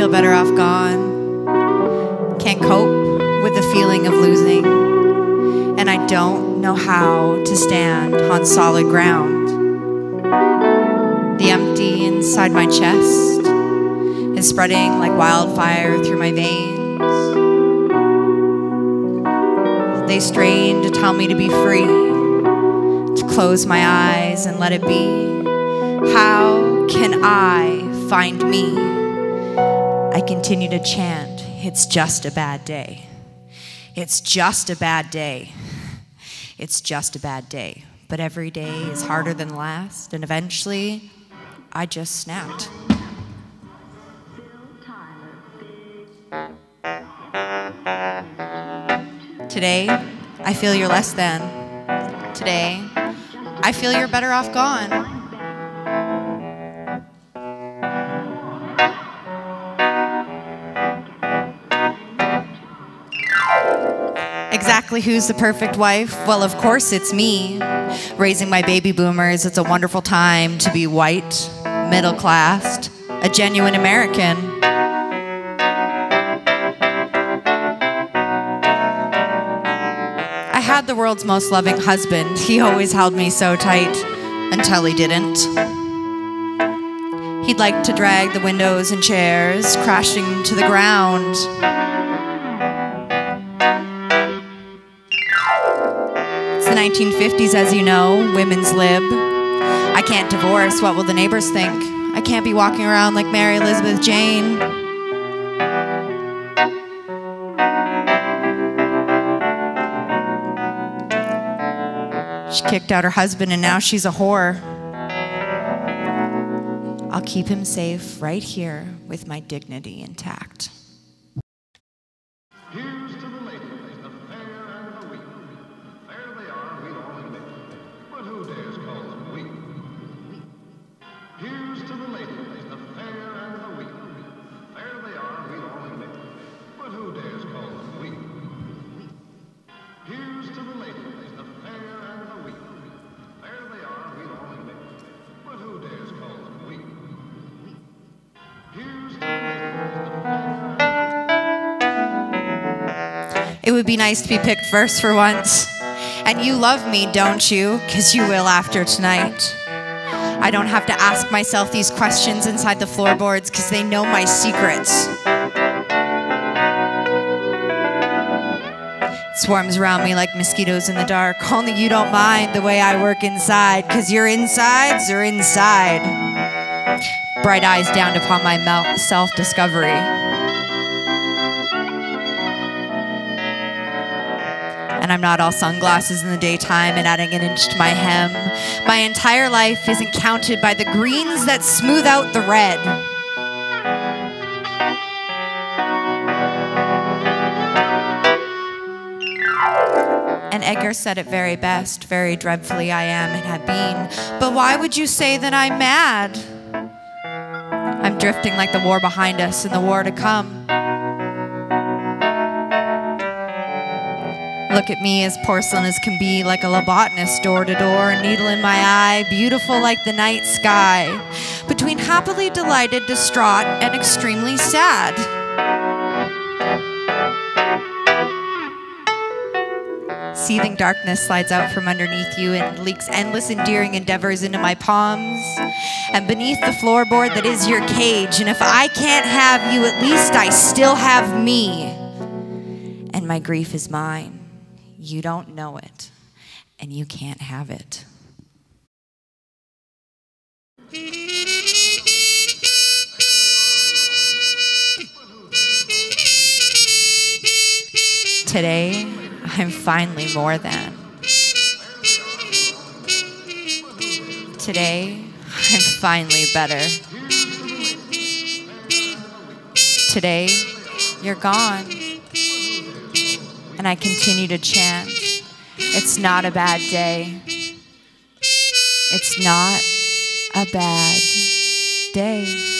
Better off gone. Can't cope with the feeling of losing, and I don't know how to stand on solid ground. The empty inside my chest is spreading like wildfire through my veins. They strain to tell me to be free, to close my eyes and let it be. How can I find me? I continue to chant, it's just a bad day. It's just a bad day. It's just a bad day. But every day is harder than last, and eventually, I just snapped. Today, I feel you're less than. Today, I feel you're better off gone. Exactly who's the perfect wife? Well, of course it's me. Raising my baby boomers, it's a wonderful time to be white, middle-classed, a genuine American. I had the world's most loving husband. He always held me so tight until he didn't. He'd like to drag the windows and chairs crashing to the ground. It's the 1950s, as you know, women's lib. I can't divorce, what will the neighbors think? I can't be walking around like Mary Elizabeth Jane. She kicked out her husband and now she's a whore. I'll keep him safe right here with my dignity intact. Here's to the ladies, the fair and the weak. There they are, we all admit. But who dares call them weak? Here's to the ladies, the fair and the weak. There they are, we all admit. But who dares call them weak? Here's to the ladies, the fair and the weak. There they are, we all admit. But who dares call them weak? Here's to the ladies, the fair and It would be nice to be picked first for once. And you love me, don't you? 'Cause you will after tonight. I don't have to ask myself these questions inside the floorboards 'cause they know my secrets. Swarms around me like mosquitoes in the dark. Only you don't mind the way I work inside, 'cause your insides are inside. Bright eyes down upon my self-discovery. And I'm not all sunglasses in the daytime and adding an inch to my hem. My entire life isn't counted by the greens that smooth out the red. And Edgar said it very best, very dreadfully I am and have been. But why would you say that I'm mad? I'm drifting like the war behind us and the war to come. Look at me as porcelain as can be, like a lobotomist door to door, a needle in my eye, beautiful like the night sky, between happily delighted, distraught, and extremely sad. Seething darkness slides out from underneath you and leaks endless endearing endeavors into my palms. And beneath the floorboard that is your cage, and if I can't have you, at least I still have me. And my grief is mine. You don't know it, and you can't have it. Today, I'm finally more than. Today, I'm finally better. Today, you're gone. And I continue to chant, it's not a bad day. It's not a bad day.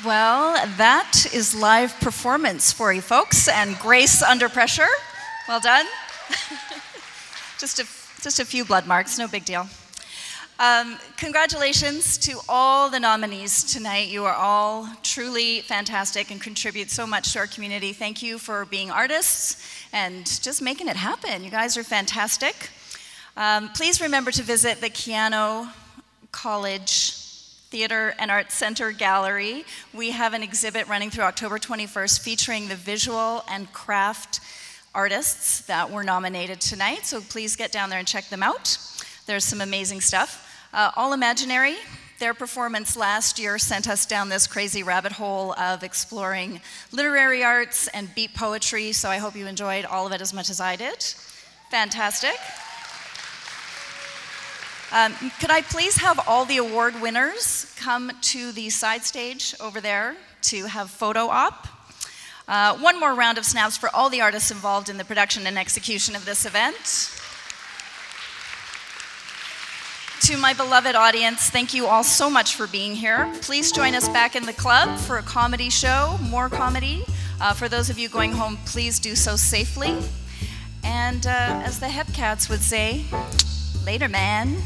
Well, that is live performance for you folks, and Grace under pressure. Well done. just a few blood marks, no big deal. Congratulations to all the nominees tonight. You are all truly fantastic and contribute so much to our community. Thank you for being artists and just making it happen. You guys are fantastic. Please remember to visit the Keano College Theatre and Arts Center Gallery. We have an exhibit running through October 21st featuring the visual and craft artists that were nominated tonight, so please get down there and check them out. There's some amazing stuff. All Imaginary, their performance last year sent us down this crazy rabbit hole of exploring literary arts and beat poetry, so I hope you enjoyed all of it as much as I did. Fantastic. Could I please have all the award winners come to the side stage over there to have photo op? One more round of snaps for all the artists involved in the production and execution of this event. To my beloved audience, thank you all so much for being here. Please join us back in the club for a comedy show, more comedy. For those of you going home, please do so safely. And as the Hepcats would say, later, man.